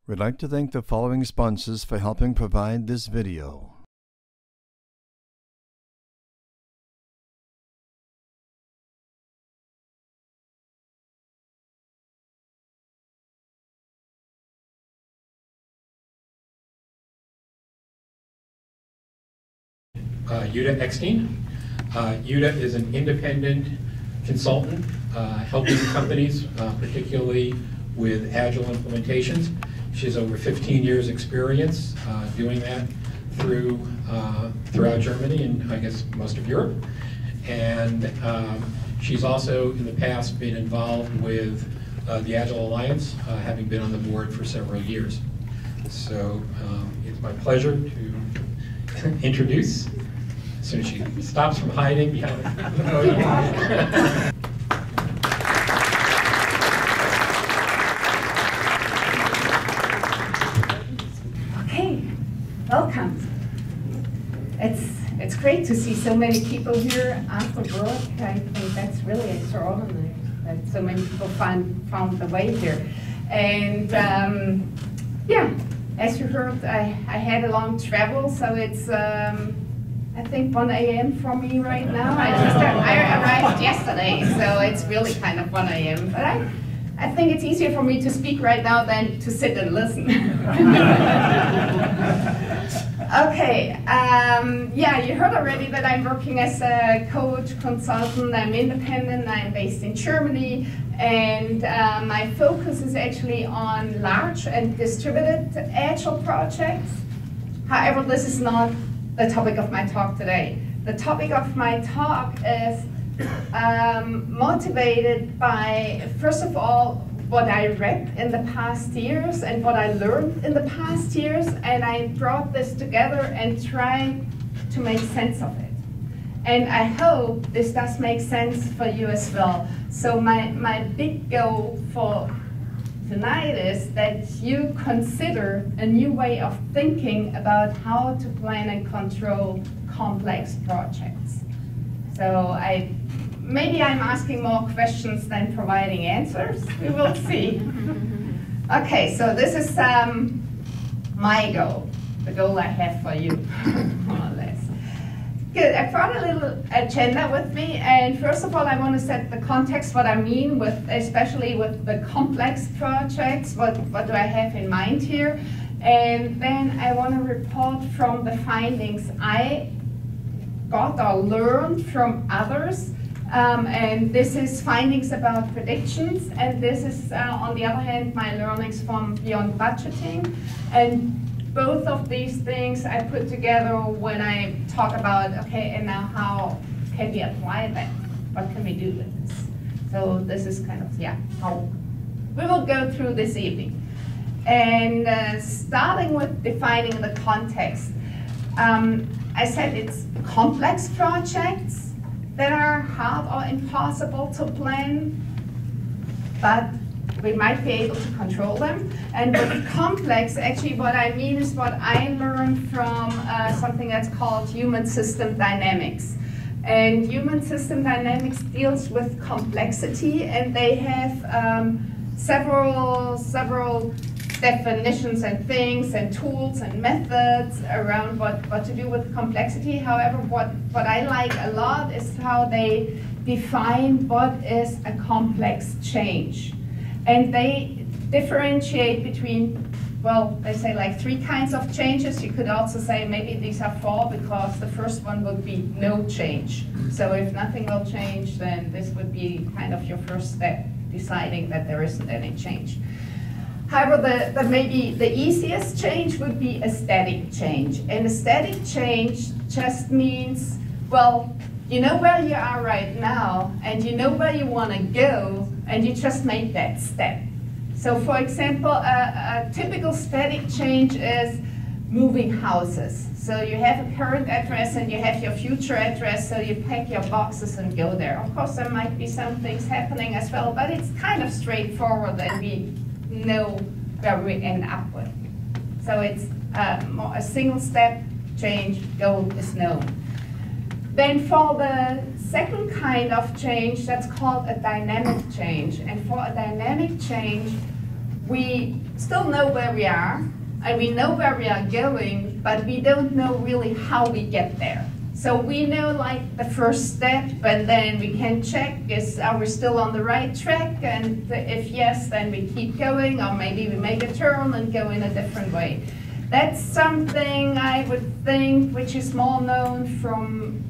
We'd like to thank the following sponsors for helping provide this video. Jutta Eckstein. Jutta is an independent consultant helping companies, particularly with Agile implementations. She has over 15 years experience doing that throughout Germany and I guess most of Europe. And she's also in the past been involved with the Agile Alliance, having been on the board for several years. So it's my pleasure to introduce, as soon as she stops from hiding behind the Okay, welcome. It's great to see so many people here after work. I think that's really extraordinary that so many people found the way here. And yeah, as you heard, I had a long travel, so it's I think 1 a.m. for me right now. I arrived yesterday, so it's really kind of 1 a.m. But I think it's easier for me to speak right now than to sit and listen. Okay, yeah, you heard already that I'm working as a coach, consultant. I'm independent, I'm based in Germany, and my focus is actually on large and distributed Agile projects. However, this is not the topic of my talk today. The topic of my talk is motivated by, first of all, what I read in the past years and what I learned in the past years, and I brought this together and tried to make sense of it. And I hope this does make sense for you as well. So my big goal for tonight is that you consider a new way of thinking about how to plan and control complex projects. So maybe I'm asking more questions than providing answers. We will see. Okay, so this is my goal, the goal I have for you, more or less. Good, I brought a little agenda with me, and first of all I want to set the context, what I mean with, especially with the complex projects, what do I have in mind here, and then I want to report from the findings I got or learned from others, and this is findings about predictions, and this is on the other hand my learnings from beyond budgeting, and both of these things I put together when I talk about, okay, and now how can we apply that? What can we do with this? So this is kind of, yeah, how we will go through this evening. And starting with defining the context. I said it's complex projects that are hard or impossible to plan, but we might be able to control them. And with complex, actually what I mean is what I learned from something that's called human system dynamics. And human system dynamics deals with complexity, and they have several definitions and things and tools and methods around what to do with complexity. However, what I like a lot is how they define what is a complex change. And they differentiate between, well, they say like 3 kinds of changes. You could also say maybe these are 4 because the first one would be no change. So if nothing will change, then this would be kind of your first step, deciding that there isn't any change. However, maybe the easiest change would be a static change. And a static change just means, well, you know where you are right now, and you know where you want to go, and you just make that step. So for example, a typical static change is moving houses. So you have a current address and you have your future address, so you pack your boxes and go there. Of course, there might be some things happening as well, but it's kind of straightforward and we know where we end up with. So it's more a single step change, goal is known. Then for the second kind of change, that's called a dynamic change. And for a dynamic change, we still know where we are, and we know where we are going, but we don't know really how we get there. So we know like the first step, and then we can check, are we still on the right track? And if yes, then we keep going, or maybe we make a turn and go in a different way. That's something I would think which is more known from,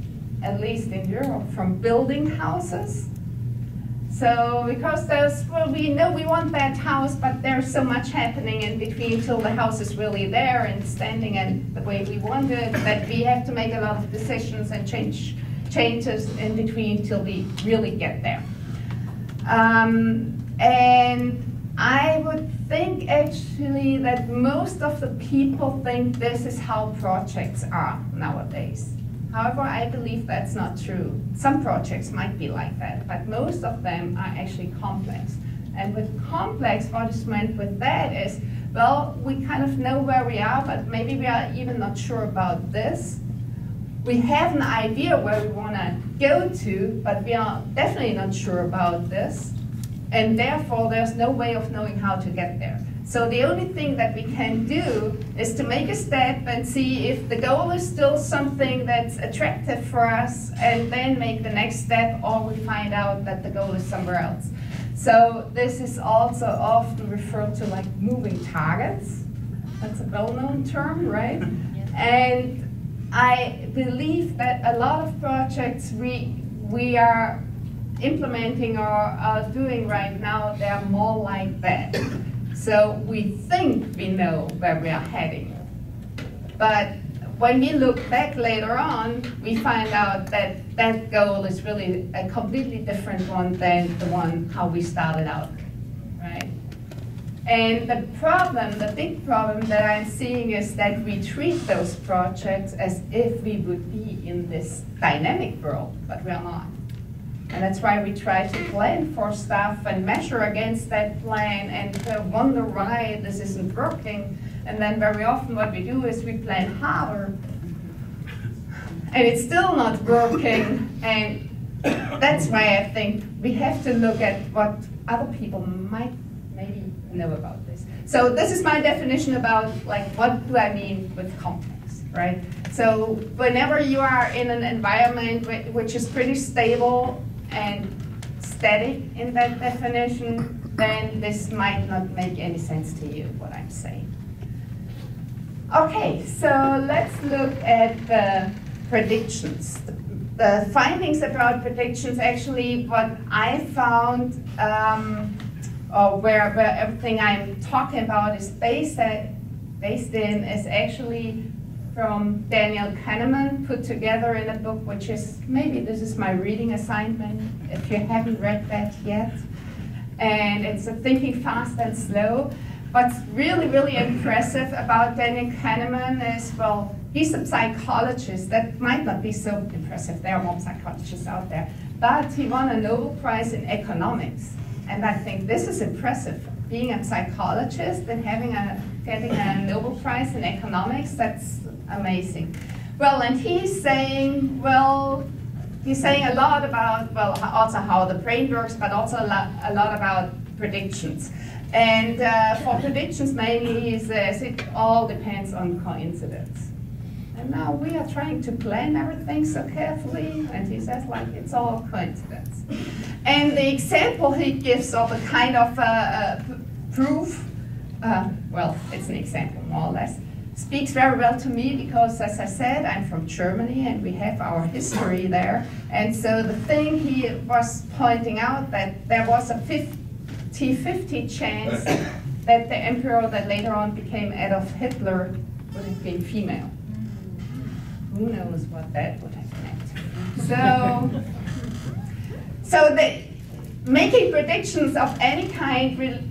at least in Europe, from building houses. So because well, we know we want that house, but there's so much happening in between till the house is really there and standing in the way we want it, that we have to make a lot of decisions and changes in between till we really get there. And I would think actually that most of the people think this is how projects are nowadays. However, I believe that's not true. Some projects might be like that, but most of them are actually complex. And with complex, what is meant with that is, well, we kind of know where we are, but maybe we are even not sure about this. We have an idea where we want to go to, but we are definitely not sure about this. And therefore, there's no way of knowing how to get there. So the only thing that we can do is to make a step and see if the goal is still something that's attractive for us, and then make the next step, or we find out that the goal is somewhere else. So this is also often referred to like moving targets. That's a well-known term, right? And I believe that a lot of projects we are implementing or are doing right now, they're more like that. So we think we know where we are heading. But when we look back later on, we find out that that goal is really a completely different one than the one how we started out, right? And the problem, the big problem that I'm seeing is that we treat those projects as if we would be in this dynamic world, but we are not. And that's why we try to plan for stuff and measure against that plan and wonder why this isn't working. And then very often what we do is we plan harder and it's still not working. And that's why I think we have to look at what other people might maybe know about this. So this is my definition about like what do I mean with complex, right? So whenever you are in an environment which is pretty stable and static in that definition, then this might not make any sense to you, what I'm saying. Okay, so let's look at the predictions. The findings about predictions, actually what I found, or where everything I'm talking about is based in, is actually from Daniel Kahneman, put together in a book which is, maybe this is my reading assignment if you haven't read that yet. And it's a Thinking Fast and Slow. What's really, really impressive about Daniel Kahneman is, well, he's a psychologist. That might not be so impressive. There are more psychologists out there. But he won a Nobel Prize in economics. And I think this is impressive. Being a psychologist and getting a Nobel Prize in economics, that's amazing. Well, and he's saying a lot about, well, also how the brain works, but also a lot about predictions. And for predictions, mainly he says it all depends on coincidence. And now we are trying to plan everything so carefully, and he says like it's all coincidence. And the example he gives of a kind of proof, well, it's an example more or less, speaks very well to me because, as I said, I'm from Germany and we have our history there. And so the thing he was pointing out that there was a 50-50 chance that the emperor that later on became Adolf Hitler would have been female. Who knows what that would have meant. So making predictions of any kind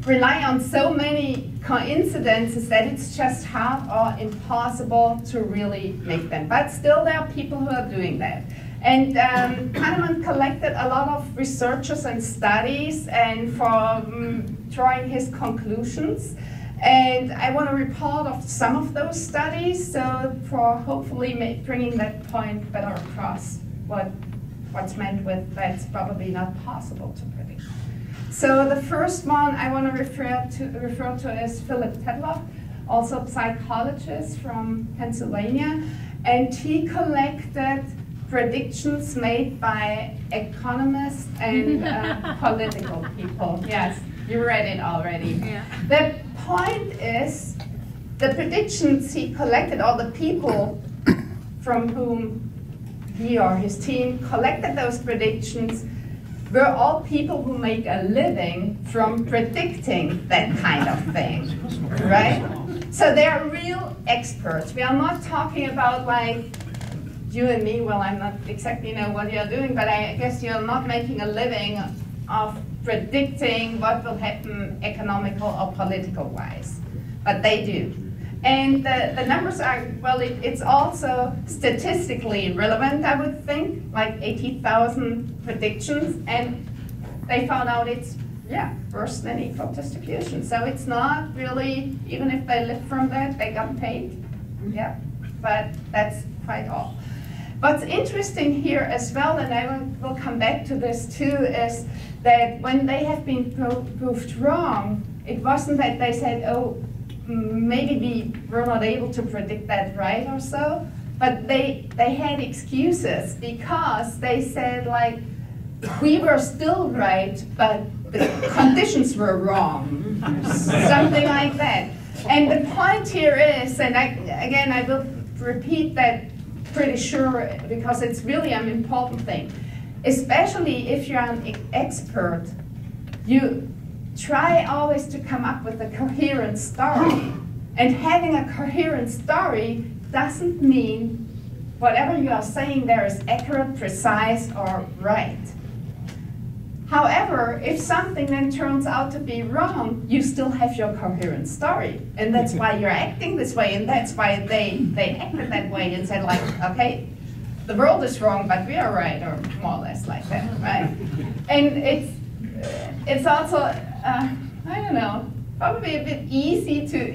rely on so many coincidences that it's just hard or impossible to really make them. But still there are people who are doing that. And Kahneman collected a lot of researchers and studies and for drawing his conclusions. And I want to report of some of those studies, so for hopefully bringing that point better across what's meant with that's probably not possible to predict. So the first one I want to refer to is Philip Tetlock, also a psychologist from Pennsylvania, and he collected predictions made by economists and political people. Yes, you read it already. Yeah. The point is, the predictions he collected, or the people from whom he or his team collected those predictions, were all people who make a living from predicting that kind of thing, right? So they're real experts. We are not talking about like you and me. Well, I'm not exactly know what you're doing, but I guess you're not making a living of predicting what will happen economical or political wise, but they do. And the numbers are, well, it's also statistically relevant, I would think, like 80,000 predictions, and they found out it's, yeah, worse than equal distribution. So it's not really, even if they live from that, they got paid, yeah, but that's quite all. What's interesting here as well, and I will come back to this too, is that when they have been proved wrong, it wasn't that they said, oh, maybe we were not able to predict that right or so, but they had excuses because they said like, we were still right, but the conditions were wrong, something like that. And the point here is, and I will repeat that pretty sure because it's really an important thing, especially if you're an expert, you try always to come up with a coherent story. And having a coherent story doesn't mean whatever you are saying there is accurate, precise, or right. However, if something then turns out to be wrong, you still have your coherent story. And that's why you're acting this way, and that's why they acted that way and said like, okay, the world is wrong, but we are right, or more or less like that, right? And it's also, I don't know, probably a bit easy to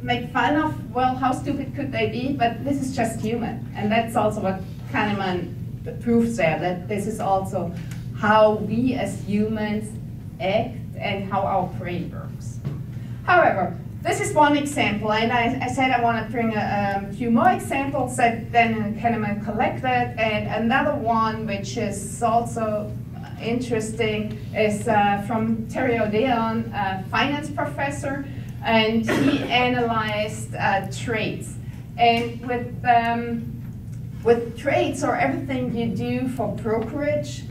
make fun of, well, how stupid could they be? But this is just human. And that's also what Kahneman proves there, that this is also how we as humans act and how our brain works. However, this is one example, and I said I want to bring a few more examples that then Kahneman collected, and another one which is also interesting is from Terry Odeon, a finance professor, and he analyzed traits. And with traits, or everything you do for brokerage,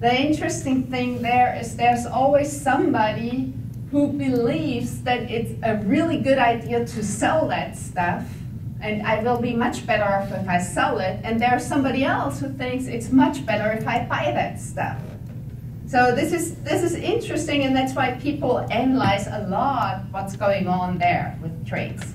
the interesting thing there is there's always somebody who believes that it's a really good idea to sell that stuff, and I will be much better off if I sell it, and there's somebody else who thinks it's much better if I buy that stuff. So this is interesting, and that's why people analyze a lot what's going on there with traits.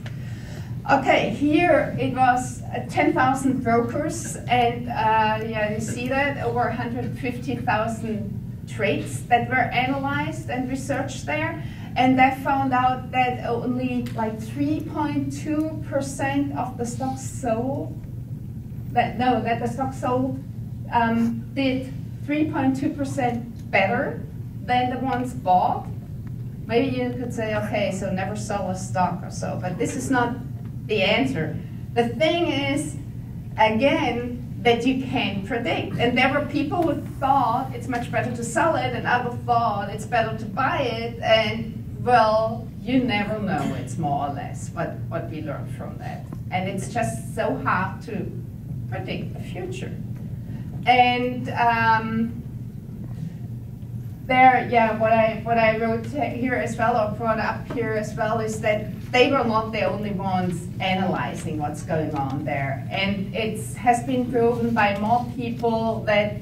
Okay, here it was 10,000 brokers, and yeah, you see that, over 150,000 traits that were analyzed and researched there, and they found out that only like 3.2% of the stocks sold, that the stock sold did 3.2% better than the ones bought. Maybe you could say, okay, so never sell a stock or so, but this is not the answer. The thing is, again, that you can't predict. And there were people who thought it's much better to sell it, and others thought it's better to buy it, and well, you never know, it's more or less what we learned from that. And it's just so hard to predict the future. And there, yeah, what I wrote here as well, or brought up here as well, is that they were not the only ones analyzing what's going on there. And it has been proven by more people that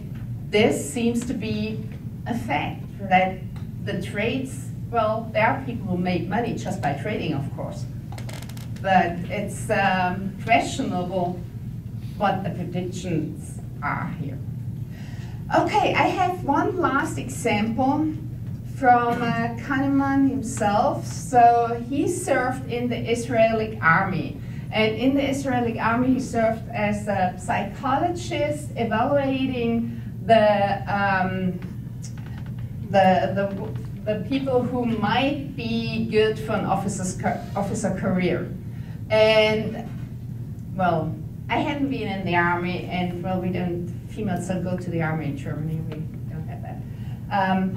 this seems to be a fact, that the trades, well, there are people who make money just by trading, of course. But it's questionable what the predictions are here. Okay, I have one last example from Kahneman himself. So he served in the Israeli army. And in the Israeli army, he served as a psychologist evaluating the the people who might be good for an officer career. And, well, I hadn't been in the army, and, well, females don't go to the army in Germany, we don't have that.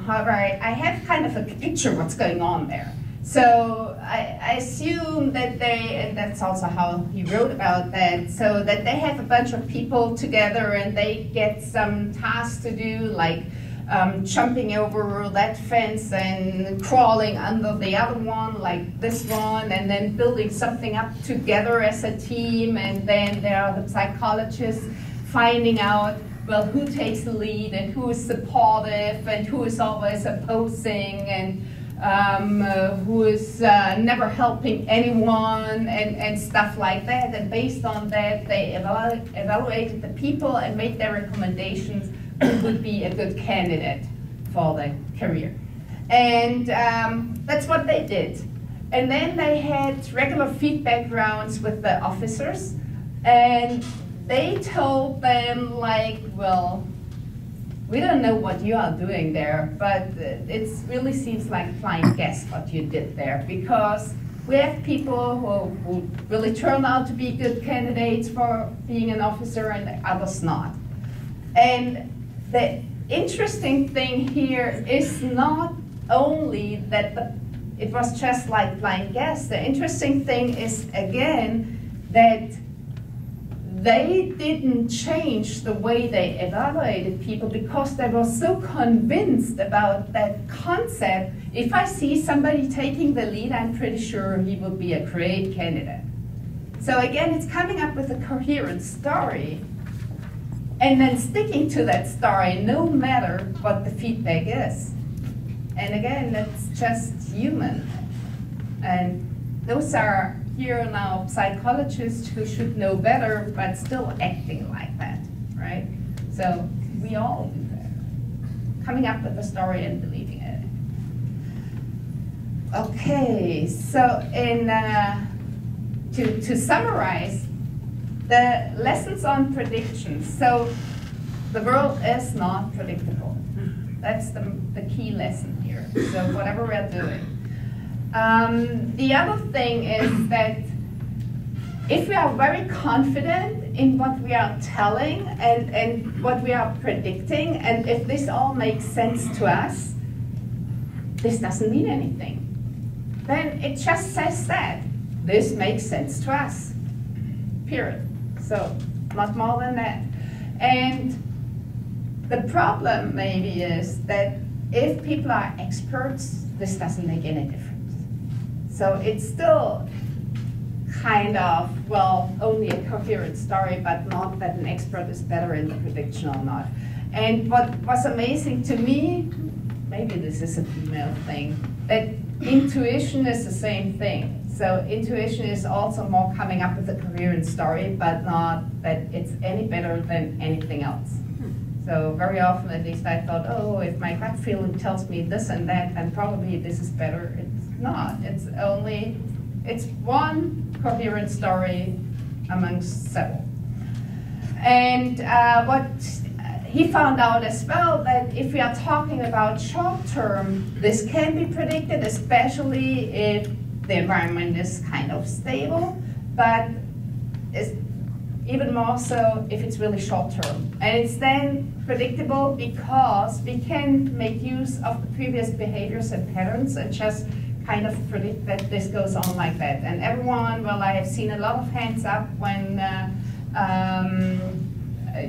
However, I have kind of a picture of what's going on there. So I assume that and that's also how he wrote about that, so that they have a bunch of people together and they get some tasks to do, like jumping over that fence and crawling under the other one, like this one, and then building something up together as a team. And then there are the psychologists finding out, well, who takes the lead and who is supportive and who is always opposing, and who is never helping anyone, and stuff like that. And based on that, they evaluated the people and made their recommendations who would be a good candidate for the career. And that's what they did. And then they had regular feedback rounds with the officers, and they told them, like, well, we don't know what you are doing there, but it really seems like flying guess what you did there, because we have people who really turn out to be good candidates for being an officer and others not. And the interesting thing here is not only that it was just like flying guess. The interesting thing is, again, that they didn't change the way they evaluated people because they were so convinced about that concept. If I see somebody taking the lead, I'm pretty sure he will be a great candidate. So again, it's coming up with a coherent story and then sticking to that story no matter what the feedback is. And again, that's just human. And those are here now psychologists who should know better, but still acting like that, right? So we all do that. Coming up with a story and believing it. Okay, so to summarize, the lessons on predictions. So the world is not predictable. That's the key lesson here. So whatever we're doing. The other thing is that if we are very confident in what we are telling and what we are predicting, and if this all makes sense to us, this doesn't mean anything. Then it just says that this makes sense to us, period. So not more than that. And the problem maybe is that if people are experts, this doesn't make any difference. So it's still kind of, well, only a coherent story, but not that an expert is better in the prediction or not. And what was amazing to me, maybe this is a female thing, that intuition is the same thing. So intuition is also more coming up with a coherent story, but not that it's any better than anything else. So very often, at least, I thought, oh, if my gut feeling tells me this and that, then probably this is better. It's not. It's one coherent story amongst several. And what he found out as well, that if we are talking about short term, this can be predicted, especially if the environment is kind of stable, but it's even more so if it's really short term. And it's then predictable because we can make use of the previous behaviors and patterns and just kind of predict that this goes on like that. And everyone, well, I have seen a lot of hands up when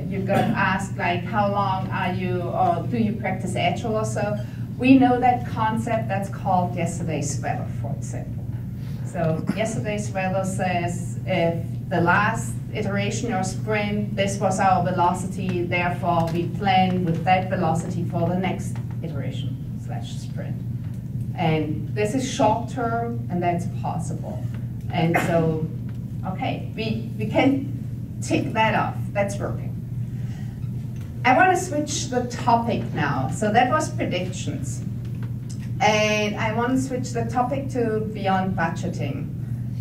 you got asked, like, how long are you, or do you practice Agile or so? We know that concept that's called yesterday's weather, for example. So yesterday's weather says if the last iteration or sprint, this was our velocity, therefore we plan with that velocity for the next iteration / sprint. And this is short term, and that's possible. And so, okay, we can tick that off, that's working. I want to switch the topic now. So that was predictions. And I want to switch the topic to beyond budgeting.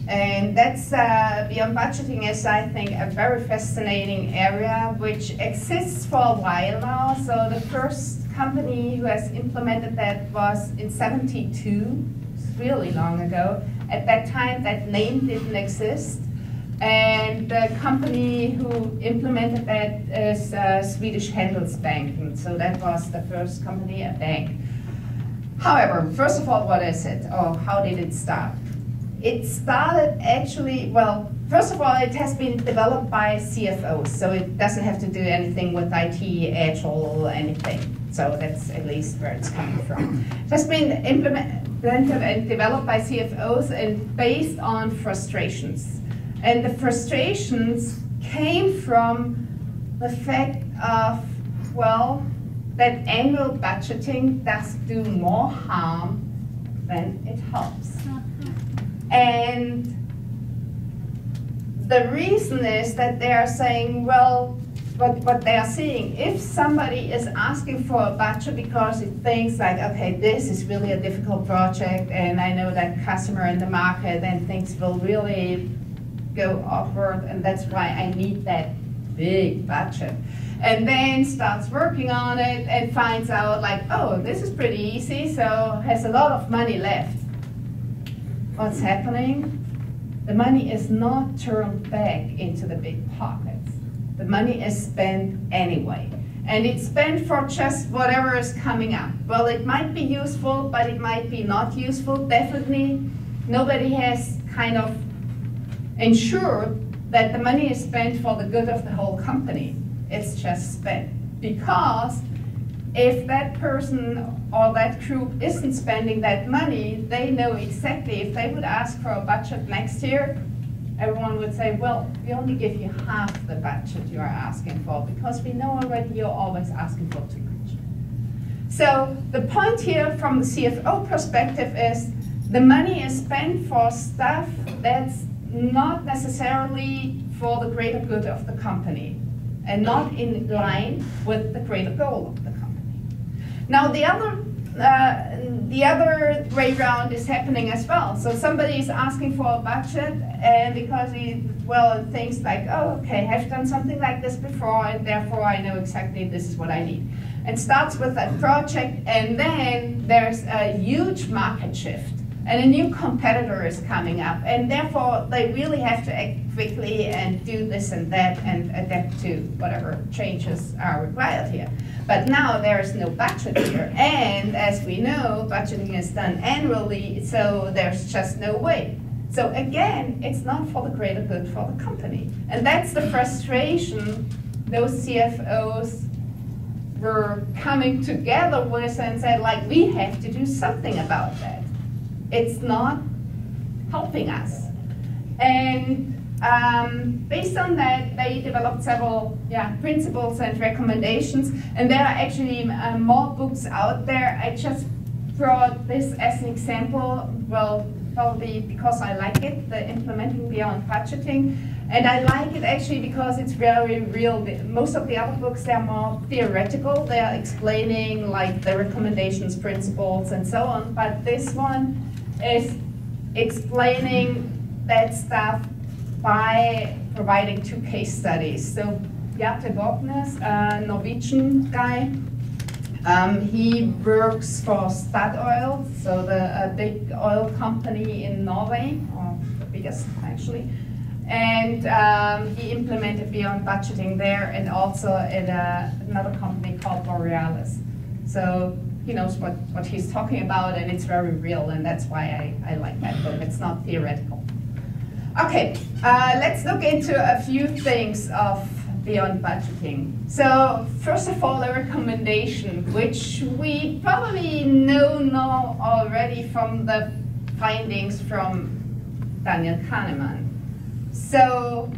And that's, beyond budgeting is, I think, a very fascinating area which exists for a while now. So the first company who has implemented that was in '72, it's really long ago. At that time, that name didn't exist. And the company who implemented that is Swedish Handelsbanken. So that was the first company, a bank. However, first of all, what is it? Or how did it start? It started actually, well, first of all, it has been developed by CFOs, so it doesn't have to do anything with IT, Agile, or anything. So that's at least where it's coming from. It has been implemented and developed by CFOs and based on frustrations. And the frustrations came from the fact of, well, that annual budgeting does do more harm than it helps. And the reason is that they are saying, well, what they are seeing, if somebody is asking for a budget because it thinks like, okay, this is really a difficult project and I know that customer in the market and things will really go upward and that's why I need that big budget. And then starts working on it and finds out like, oh, this is pretty easy, so has a lot of money left. What's happening? The money is not turned back into the big pockets. The money is spent anyway. And it's spent for just whatever is coming up. Well, it might be useful, but it might be not useful. Definitely, nobody has kind of ensured that the money is spent for the good of the whole company. It's just spent. Because if that person or that group isn't spending that money, they know exactly if they would ask for a budget next year, everyone would say, well, we only give you half the budget you are asking for because we know already you're always asking for too much. So the point here from the CFO perspective is the money is spent for stuff that's not necessarily for the greater good of the company and not in line with the greater goal of the company. Now the other way round is happening as well. So somebody is asking for a budget and because he, well, thinks like, oh, okay, I've done something like this before and therefore I know exactly this is what I need. And starts with that project and then there's a huge market shift. And a new competitor is coming up, and therefore they really have to act quickly and do this and that and adapt to whatever changes are required here. But now there is no budget here, and as we know, budgeting is done annually, so there's just no way. So again, it's not for the greater good for the company. And that's the frustration those CFOs were coming together with and said, like, we have to do something about that. It's not helping us. And based on that, they developed several principles and recommendations. And there are actually more books out there. I just brought this as an example, well, probably because I like it, the Implementing Beyond Budgeting. And I like it actually because it's very real. Most of the other books, they're more theoretical. They're explaining like the recommendations, principles, and so on. But this one is explaining that stuff by providing 2 case studies. So Jutta, a Norwegian guy, he works for Statoil, so a big oil company in Norway, or the biggest actually. And he implemented Beyond Budgeting there and also in another company called Borealis. So he knows what he's talking about and it's very real, and that's why I like that book. It's not theoretical. Okay, let's look into a few things of Beyond Budgeting. So first of all, a recommendation, which we probably know now already from the findings from Daniel Kahneman. So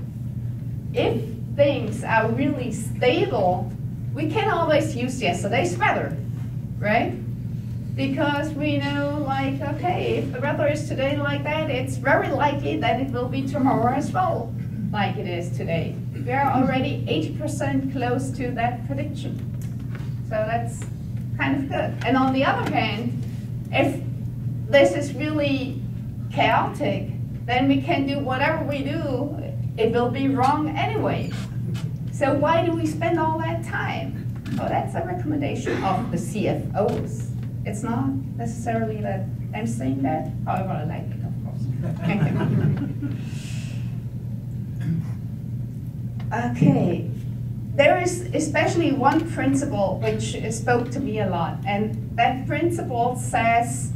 if things are really stable, we can always use yesterday's weather, right? Because we know, like, okay, if the weather is today like that, it's very likely that it will be tomorrow as well, like it is today. We are already 80% close to that prediction. So that's kind of good. And on the other hand, if this is really chaotic, then we can do whatever we do, it will be wrong anyway. So why do we spend all that time? Oh, that's a recommendation of the CFOs. It's not necessarily that I'm saying that, however I like it, of course. Okay, there is especially one principle which spoke to me a lot, and that principle says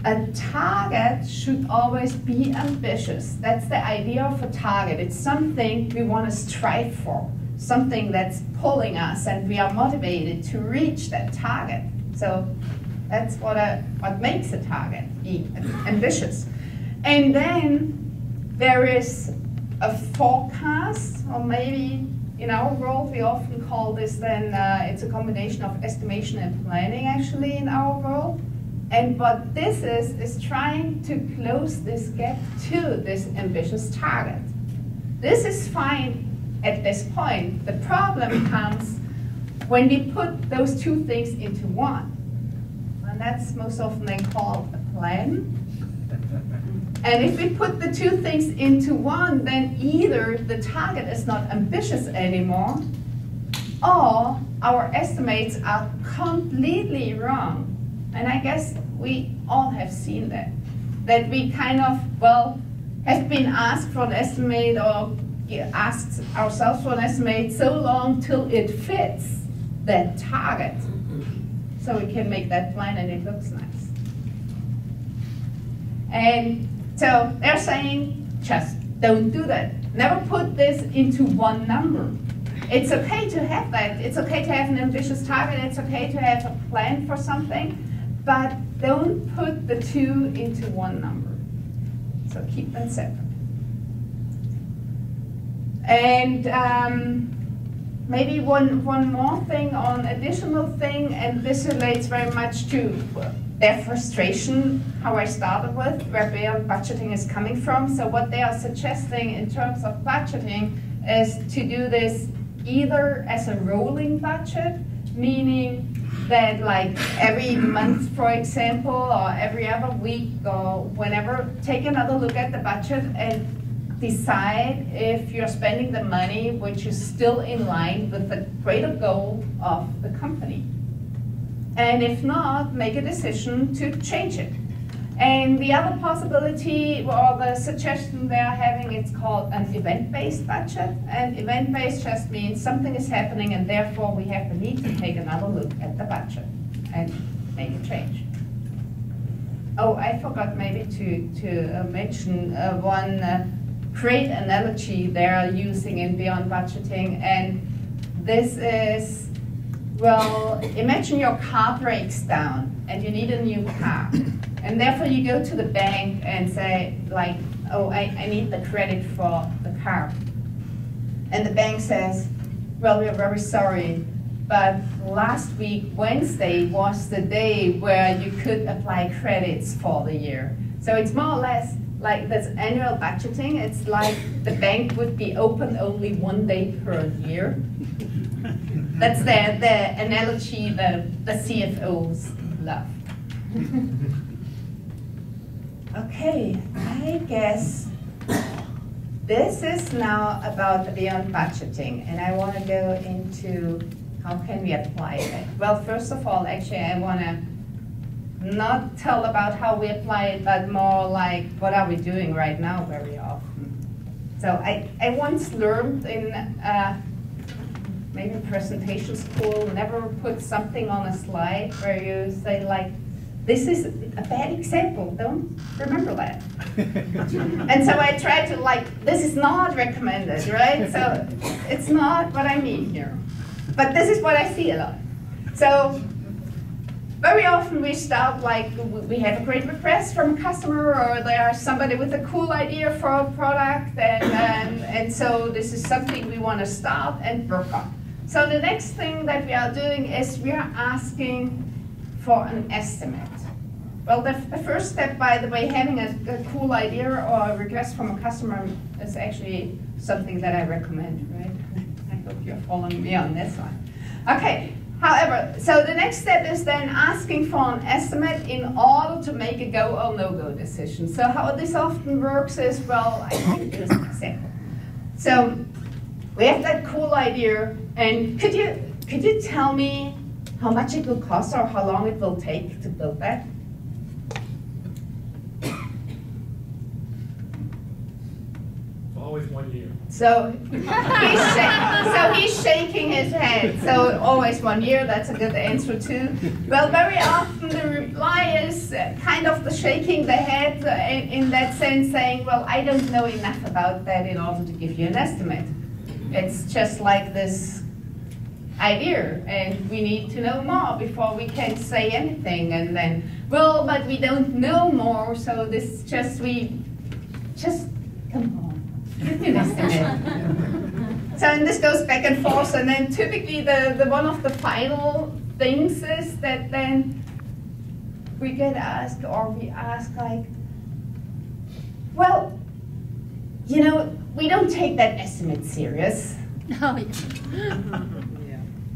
a target should always be ambitious. That's the idea of a target. It's something we want to strive for, something that's pulling us, and we are motivated to reach that target. So that's what makes a target be ambitious. And then there is a forecast, or maybe in our world we often call this then, it's a combination of estimation and planning actually in our world. And what this is trying to close this gap to this ambitious target. This is fine at this point. The problem comes when we put those two things into one. And that's most often then called a plan. And if we put the two things into one, then either the target is not ambitious anymore, or our estimates are completely wrong. And I guess we all have seen that. That we kind of, well, have been asked for an estimate or asked ourselves for an estimate so long till it fits that target. So we can make that plan and it looks nice. And so they're saying, just don't do that. Never put this into one number. It's okay to have that. It's okay to have an ambitious target. It's okay to have a plan for something. But don't put the two into one number. So keep them separate. And maybe one more thing on additional thing, and this relates very much to their frustration, how I started with, where beyond budgeting is coming from. So what they are suggesting in terms of budgeting is to do this either as a rolling budget, meaning that like every month, for example, or every other week, or whenever, take another look at the budget and decide if you're spending the money which is still in line with the greater goal of the company. And if not, make a decision to change it. And the other possibility, or the suggestion they're having, it's called an event-based budget. And event-based just means something is happening and therefore we have the need to take another look at the budget and make a change. Oh, I forgot maybe to mention one great analogy they're using in Beyond Budgeting, and this is, well, imagine your car breaks down and you need a new car. And therefore you go to the bank and say, like, oh, I need the credit for the car. And the bank says, well, we're very sorry, but last week, Wednesday, was the day where you could apply credits for the year. So it's more or less like this annual budgeting. It's like the bank would be open only one day per year. That's the analogy the CFOs love. Okay, I guess this is now about the Beyond Budgeting, and I want to go into how can we apply it. Well, first of all, actually, I want to not tell about how we apply it, but more like what are we doing right now very often. So I once learned in maybe presentation school, never put something on a slide where you say like, this is a bad example, don't remember that. And so I tried to like, this is not recommended, right? So it's not what I mean here. But this is what I see a lot. So very often we start like, we have a great request from a customer, or there's somebody with a cool idea for a product, and so this is something we want to start and work on. So the next thing that we are doing is we are asking for an estimate. Well, the first step, by the way, having a cool idea or a request from a customer is actually something that I recommend, right? I hope you're following me on this one. Okay, however, so the next step is then asking for an estimate in order to make a go or no-go decision. So how this often works is, well, I can use an example. So we have that cool idea, and could you could you tell me how much it will cost or how long it will take to build that? Always 1 year. So he's shaking his head. So always 1 year, that's a good answer too. Well, very often the reply is kind of the shaking the head in that sense, saying, well, I don't know enough about that in order to give you an estimate. It's just like this idea, and we need to know more before we can say anything. And then, well, but we don't know more, so this just, come on. Give me an estimate. So and this goes back and forth, and then typically the one of the final things is that then we get asked, or we ask like, well, you know, we don't take that estimate serious. Oh, yeah.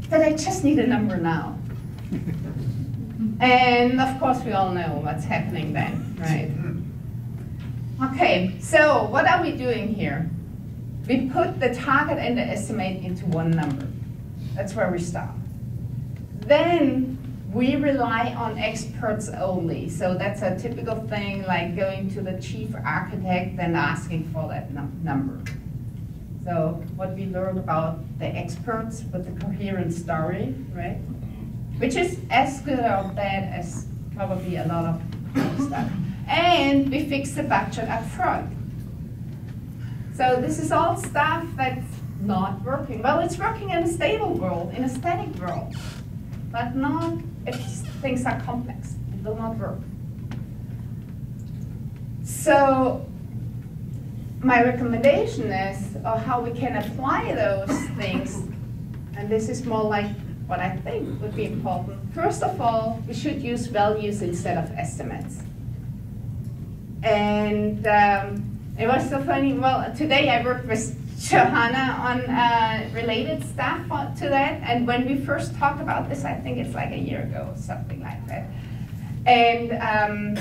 But I just need a number now. And of course we all know what's happening then, right? Okay, so what are we doing here? We put the target and the estimate into one number. That's where we start. Then we rely on experts only. So that's a typical thing, like going to the chief architect and asking for that number. So what we learned about the experts with the coherent story, right? Which is as good or bad as probably a lot of stuff. And we fix the budget up front. So this is all stuff that's not working. Well, it's working in a stable world, in a static world, but not if things are complex. It will not work. So my recommendation is how we can apply those things, and this is more like what I think would be important. First of all, we should use values instead of estimates. And it was so funny. Well, today I worked with Johanna on related stuff to that. And when we first talked about this, I think it's like a year ago, something like that. And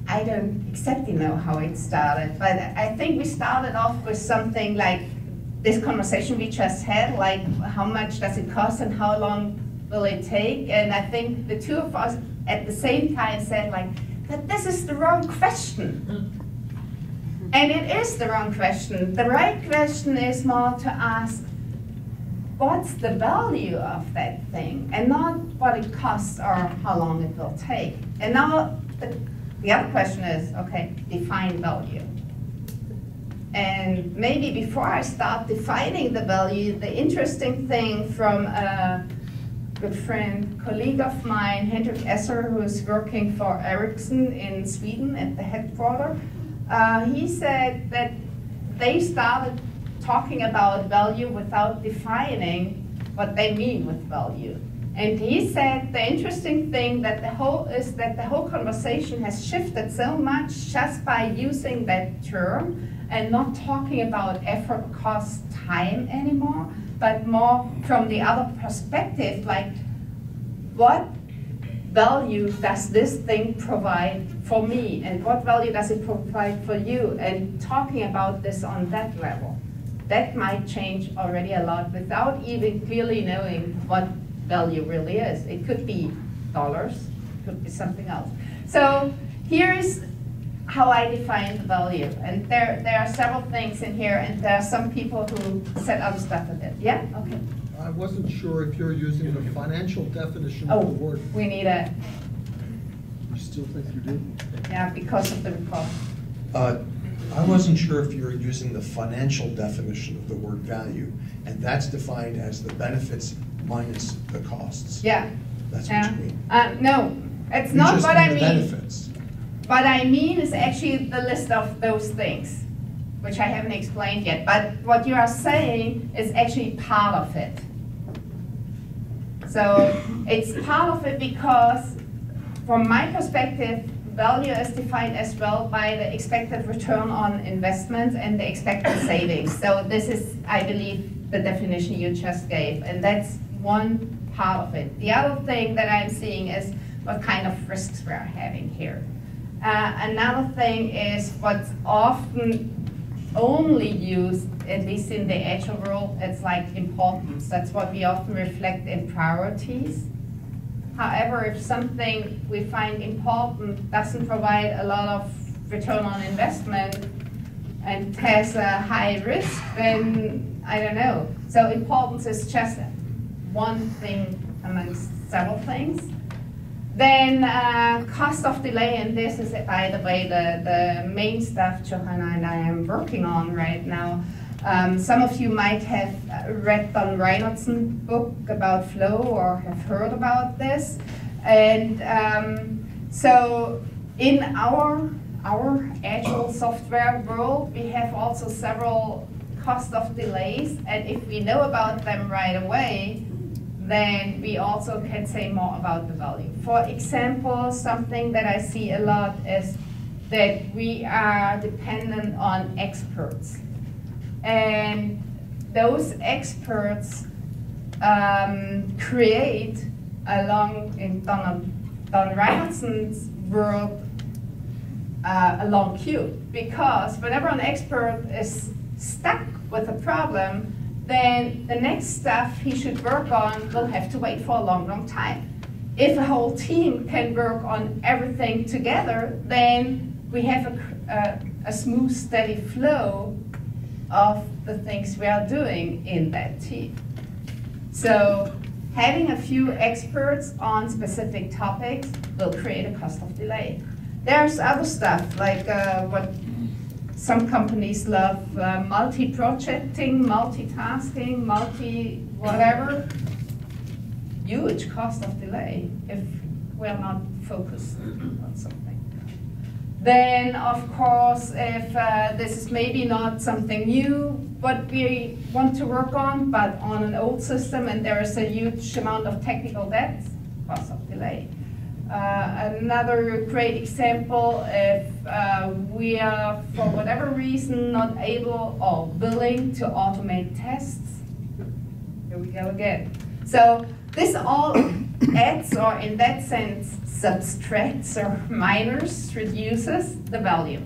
I don't exactly know how it started, but I think we started off with something like this conversation we just had, like how much does it cost and how long will it take? And I think the two of us at the same time said like, that this is the wrong question. And it is the wrong question. The right question is more to ask, what's the value of that thing? And not what it costs or how long it will take. And now the other question is, okay, define value. And maybe before I start defining the value, the interesting thing from a good friend, colleague of mine, Hendrik Esser, who is working for Ericsson in Sweden at the headquarters, he said that they started talking about value without defining what they mean with value. And he said the interesting thing that the whole conversation has shifted so much just by using that term and not talking about effort, cost, time anymore, but more from the other perspective, like what value does this thing provide for me, and what value does it provide for you, and talking about this on that level. That might change already a lot without even clearly knowing what value really is. It could be dollars, it could be something else. So here's how I define the value. And there are several things in here, and there are some people who set other stuff with it. Yeah? Okay. I wasn't sure if you're using the financial definition of the word. We need a... You still think you do? Yeah, because of the report. I wasn't sure if you were using the financial definition of the word value, and that's defined as the benefits minus the costs. Yeah. That's what you mean. No, it's not what I mean. Benefits. What I mean is actually the list of those things, which I haven't explained yet. But what you are saying is actually part of it. So it's part of it because, from my perspective, value is defined as well by the expected return on investment and the expected savings. So this is, I believe, the definition you just gave, and that's one part of it. The other thing that I'm seeing is what kind of risks we're having here. Another thing is what's often only used, at least in the Agile world, it's like importance. That's what we often reflect in priorities. However, if something we find important doesn't provide a lot of return on investment and has a high risk, then I don't know. So importance is just one thing amongst several things. Then cost of delay, and this is, by the way, the main stuff Johanna and I am working on right now. Some of you might have read Don Reinhardt's book about flow or have heard about this. And so in our Agile software world, we have also several cost of delays, and if we know about them right away, then we also can say more about the value. For example, something that I see a lot is that we are dependent on experts. And those experts create, along in Don Reinhardt's world, a long queue. Because whenever an expert is stuck with a problem, then the next stuff he should work on will have to wait for a long, long time. If a whole team can work on everything together, then we have a smooth, steady flow of the things we are doing in that team. So having a few experts on specific topics will create a cost of delay. There's other stuff like what some companies love, multi-projecting, multitasking, multi-whatever. Huge cost of delay if we're not focused on something. Then, of course, if this is maybe not something new, what we want to work on, but on an old system, and there is a huge amount of technical debt, cost of delay. Another great example, if we are, for whatever reason, not able or willing to automate tests, here we go again. So this all adds, or in that sense, subtracts or minors, reduces the value.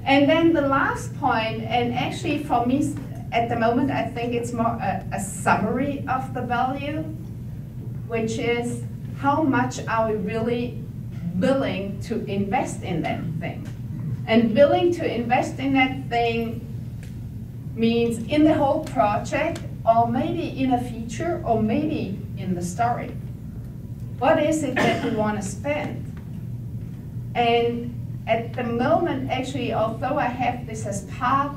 And then the last point, and actually for me, at the moment, I think it's more a summary of the value, which is how much are we really willing to invest in that thing? And willing to invest in that thing means in the whole project, or maybe in a feature, or maybe in the story. What is it that we want to spend? And at the moment, actually, although I have this as part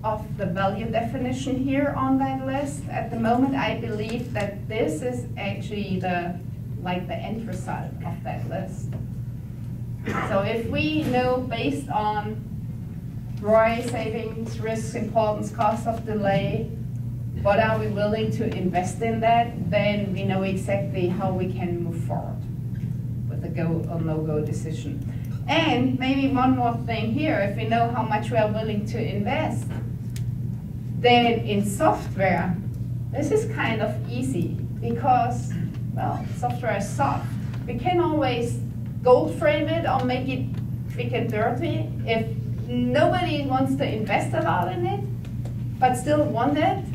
of the value definition here on that list, at the moment I believe that this is actually the end result of that list. So if we know based on ROI, savings, risk, importance, cost of delay, what are we willing to invest in that, then we know exactly how we can move forward with a go or no-go decision. And maybe one more thing here, if we know how much we are willing to invest, then in software, this is kind of easy because, well, software is soft. We can always gold frame it or make it quick and dirty. If nobody wants to invest a lot in it, but still want it,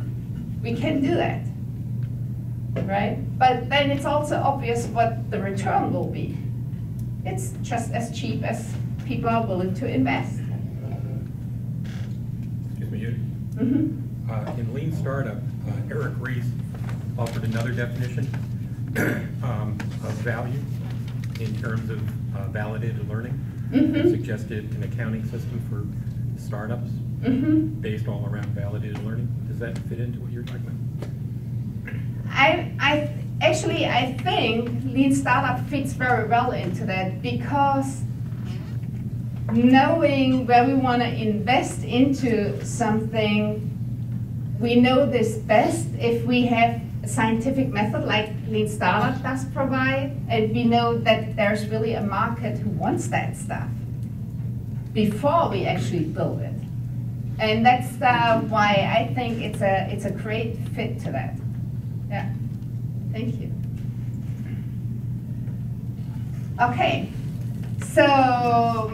we can do that, right? But then it's also obvious what the return will be. It's just as cheap as people are willing to invest. Excuse me, Jutta. In Lean Startup, Eric Rees offered another definition of value in terms of validated learning. He suggested an accounting system for startups based all around validated learning. Does that fit into what you're talking about? I think Lean Startup fits very well into that because knowing where we want to invest into something, we know this best if we have a scientific method like Lean Startup does provide, and we know that there's really a market who wants that stuff before we actually build it. And that's why I think it's a great fit to that. Yeah, thank you. Okay, so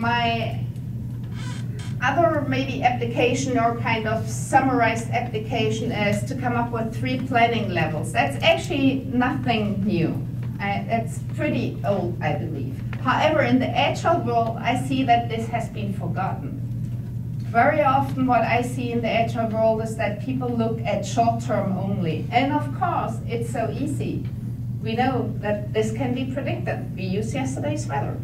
other maybe application or kind of summarized application is to come up with 3 planning levels. That's actually nothing new. That's pretty old, I believe. However, in the Agile world, I see that this has been forgotten. Very often what I see in the Agile world is that people look at short term only. And of course, it's so easy. We know that this can be predicted. We use yesterday's weather.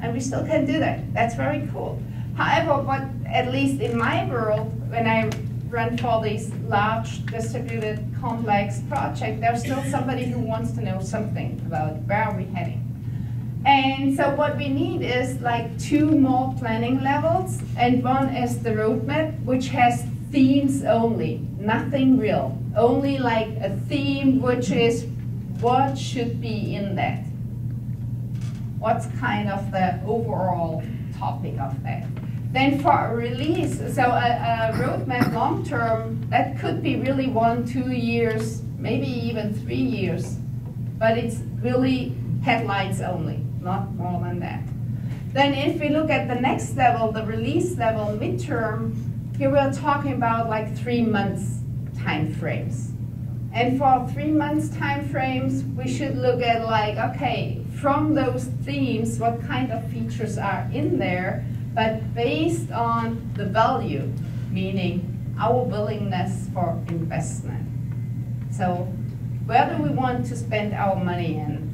And we still can do that. That's very cool. However, what, at least in my world, when I run for these large, distributed, complex projects, there's still somebody who wants to know something about where are we heading. And so what we need is like 2 more planning levels, and one is the roadmap, which has themes only, nothing real. Only like a theme, which is what should be in that. What's kind of the overall topic of that. Then for a release, so a roadmap long term, that could be really 1, 2 years, maybe even 3 years, but it's really headlights only, not more than that. Then if we look at the next level, the release level, midterm, here we're talking about like 3 months time frames. And for 3 months time frames, we should look at like, okay, from those themes, what kind of features are in there, but based on the value, meaning our willingness for investment. So where do we want to spend our money in?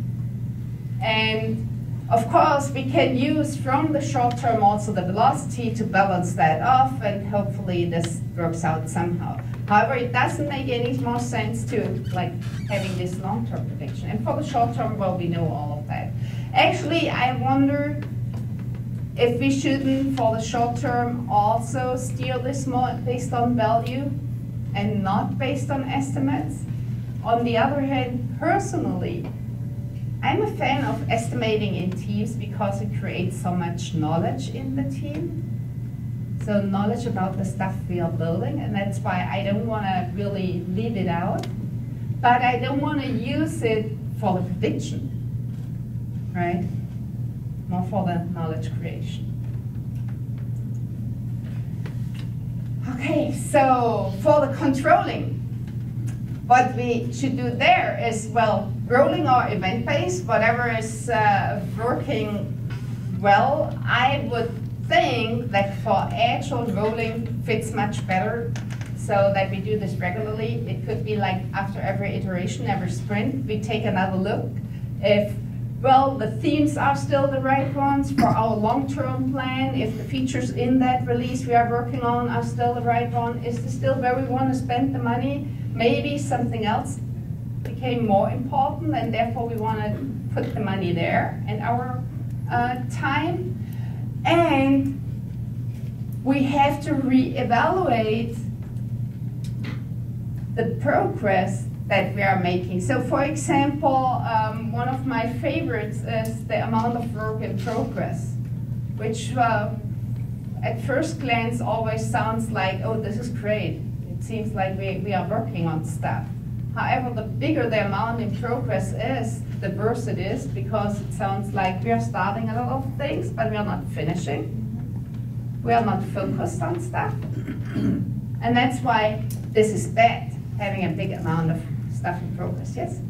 And of course, we can use from the short term also the velocity to balance that off, and hopefully this works out somehow. However, it doesn't make any more sense to like having this long-term prediction. And for the short term, well, we know all of that. Actually, I wonder if we shouldn't, for the short term, also steer this more based on value and not based on estimates. On the other hand, personally, I'm a fan of estimating in teams because it creates so much knowledge in the team. So knowledge about the stuff we are building, and that's why I don't want to really leave it out. But I don't want to use it for the prediction, right? More for the knowledge creation. Okay, so for the controlling, what we should do there is, well, rolling our event base, whatever is working well. I would think that for Agile, rolling fits much better, so that we do this regularly. It could be like after every iteration, every sprint, we take another look. If, well, the themes are still the right ones for our long-term plan, if the features in that release we are working on are still the right one, is this still where we want to spend the money? Maybe something else became more important, and therefore we want to put the money there and our time. And we have to reevaluate the progress that we are making. So for example, one of my favorites is the amount of work in progress, which at first glance always sounds like, oh, this is great. It seems like we are working on stuff. However, the bigger the amount in progress is, the worse it is, because it sounds like we are starting a lot of things, but we are not finishing. We are not focused on stuff. And that's why this is bad, having a big amount of stuff in progress. Yes?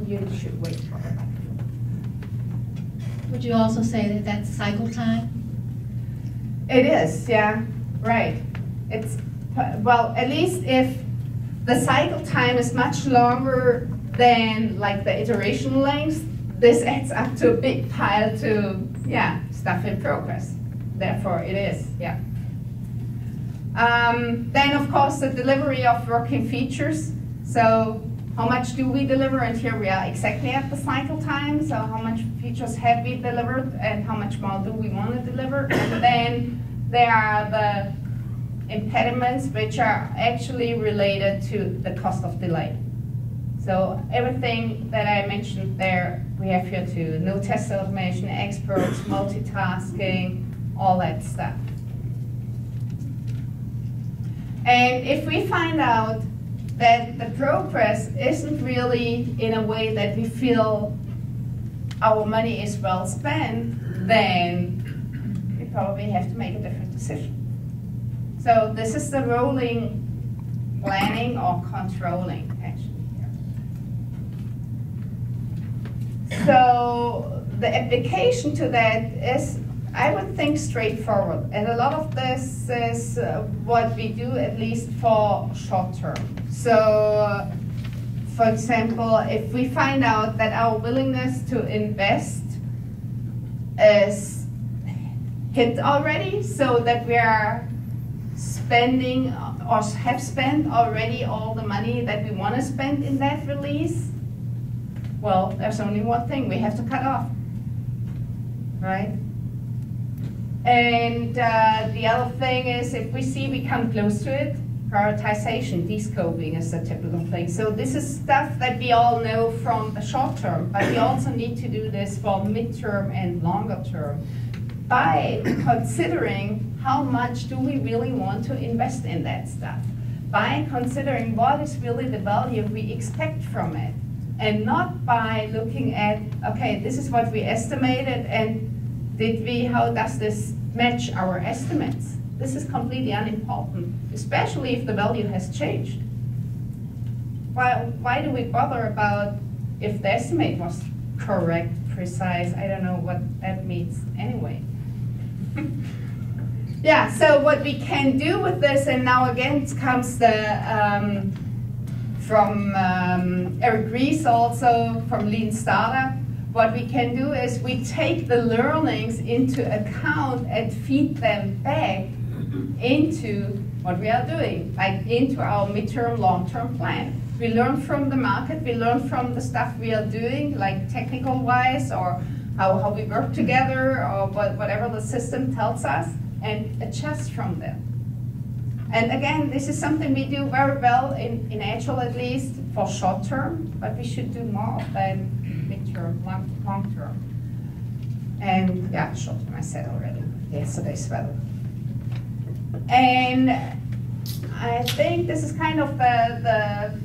You should wait for the microphone. Would you also say that that's cycle time? It is, yeah, right. It's, well, at least if the cycle time is much longer than like the iteration length, this adds up to a big pile to, yeah, stuff in progress. Therefore it is, yeah. Then of course the delivery of working features. So how much do we deliver? And here we are exactly at the cycle time. So how much features have we delivered and how much more do we want to deliver? And then there are the impediments, which are actually related to the cost of delay. So everything that I mentioned there, we have here too. No test automation, experts, multitasking, all that stuff. And if we find out that the progress isn't really in a way that we feel our money is well spent, then we probably have to make a different decision. So this is the rolling planning or controlling actually here. So the application to that is, I would think, straightforward. And a lot of this is what we do, at least for short term. So, for example, if we find out that our willingness to invest is hit already, so that we are spending or have spent already all the money that we want to spend in that release, well, there's only one thing we have to cut off, right? And the other thing is, if we see we come close to it, prioritization, descoping is a typical thing. So this is stuff that we all know from the short term, but we also need to do this for midterm and longer term by considering how much do we really want to invest in that stuff, by considering what is really the value we expect from it, and not by looking at, okay, this is what we estimated, and how does this match our estimates? This is completely unimportant, especially if the value has changed. Why do we bother about if the estimate was correct, precise? I don't know what that means anyway. Yeah, so what we can do with this, and now again comes the, from Eric Ries also, from Lean Startup, what we can do is we take the learnings into account and feed them back into what we are doing, like into our midterm, long-term plan. We learn from the market, we learn from the stuff we are doing, like technical-wise, or how we work together, or whatever the system tells us, and adjust from them. And again, this is something we do very well in Agile, at least, for short term, but we should do more of that midterm, long term. And yeah, short term I said already, yesterday's weather. And I think this is kind of the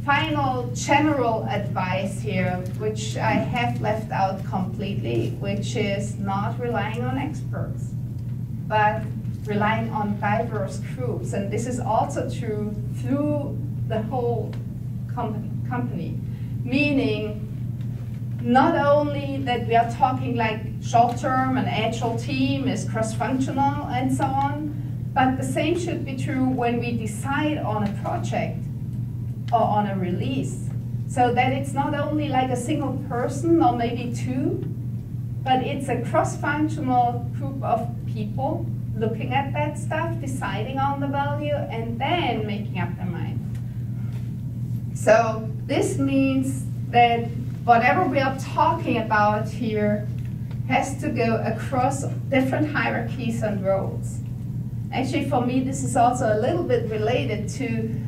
final general advice here, which I have left out completely, which is not relying on experts, but relying on diverse groups. And this is also true through the whole company, meaning not only that we are talking like short-term, an Agile team is cross-functional and so on, but the same should be true when we decide on a project or on a release. So that it's not only like a single person or maybe two, but it's a cross-functional group of people looking at that stuff, deciding on the value, and then making up their mind. So this means that whatever we are talking about here has to go across different hierarchies and roles. Actually, for me, this is also a little bit related to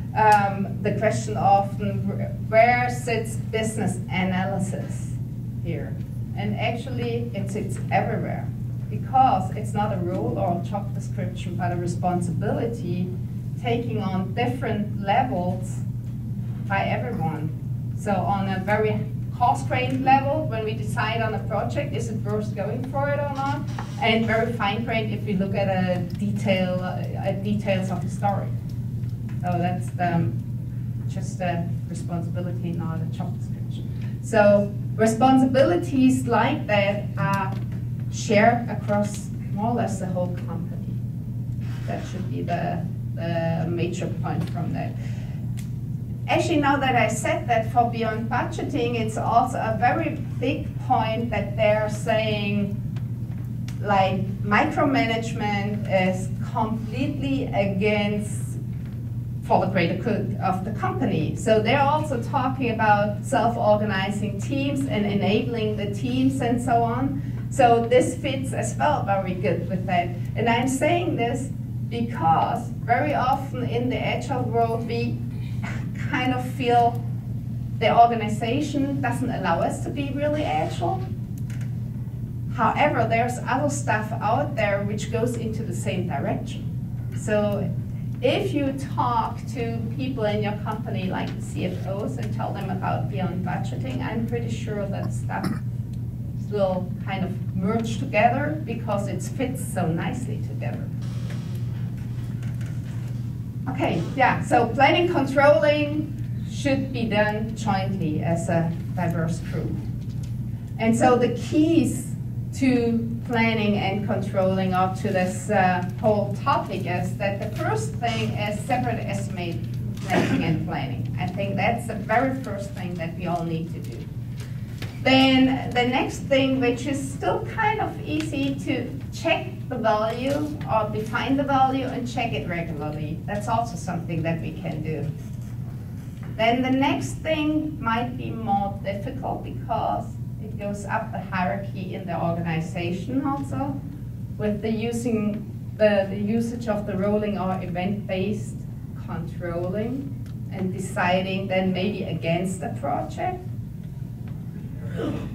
the question of where sits business analysis here. And actually, it sits everywhere, because it's not a role or a job description, but a responsibility taking on different levels by everyone. So on a very coarse-grained level, when we decide on a project, is it worth going for it or not? And very fine-grained if we look at a details of the story. So that's just a responsibility, not a job description. So responsibilities like that are shared across more or less the whole company. That should be the major point from that. Actually, now that I said that, for beyond budgeting, it's also a very big point that they're saying, like, micromanagement is completely against for the greater good of the company. So they're also talking about self-organizing teams and enabling the teams and so on. So this fits as well very good with that. And I'm saying this because very often in the Agile world, we kind of feel the organization doesn't allow us to be really Agile. However, there's other stuff out there which goes into the same direction. So if you talk to people in your company, like the CFOs, and tell them about beyond budgeting, I'm pretty sure that stuff will kind of merge together because it fits so nicely together. Okay, yeah, so planning, controlling should be done jointly as a diverse crew. And so the keys to planning and controlling up to this whole topic is that the first thing is separate estimating and planning. I think that's the very first thing that we all need to do. Then the next thing, which is still kind of easy, to check the value or define the value and check it regularly. That's also something that we can do. Then the next thing might be more difficult because it goes up the hierarchy in the organization also, with the usage of the rolling or event-based controlling and deciding then maybe against the project,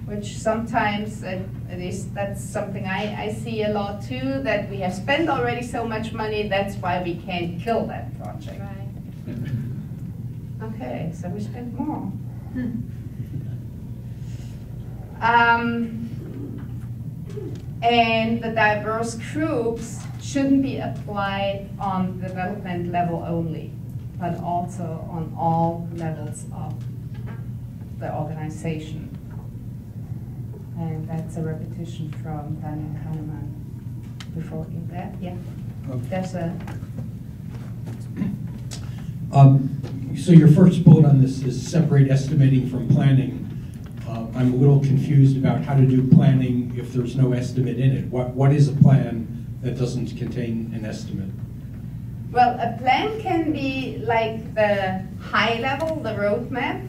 which sometimes that's something I see a lot too, that we have spent already so much money, that's why we can't kill that project. Right. Okay, so we spent more. And the diverse groups shouldn't be applied on the development level only, but also on all levels of the organization. And that's a repetition from Daniel Kahneman before you that. Yeah, there's a. So your first bullet on this is separate estimating from planning. I'm a little confused about how to do planning if there's no estimate in it. What is a plan that doesn't contain an estimate? Well, a plan can be like the high level, the roadmap.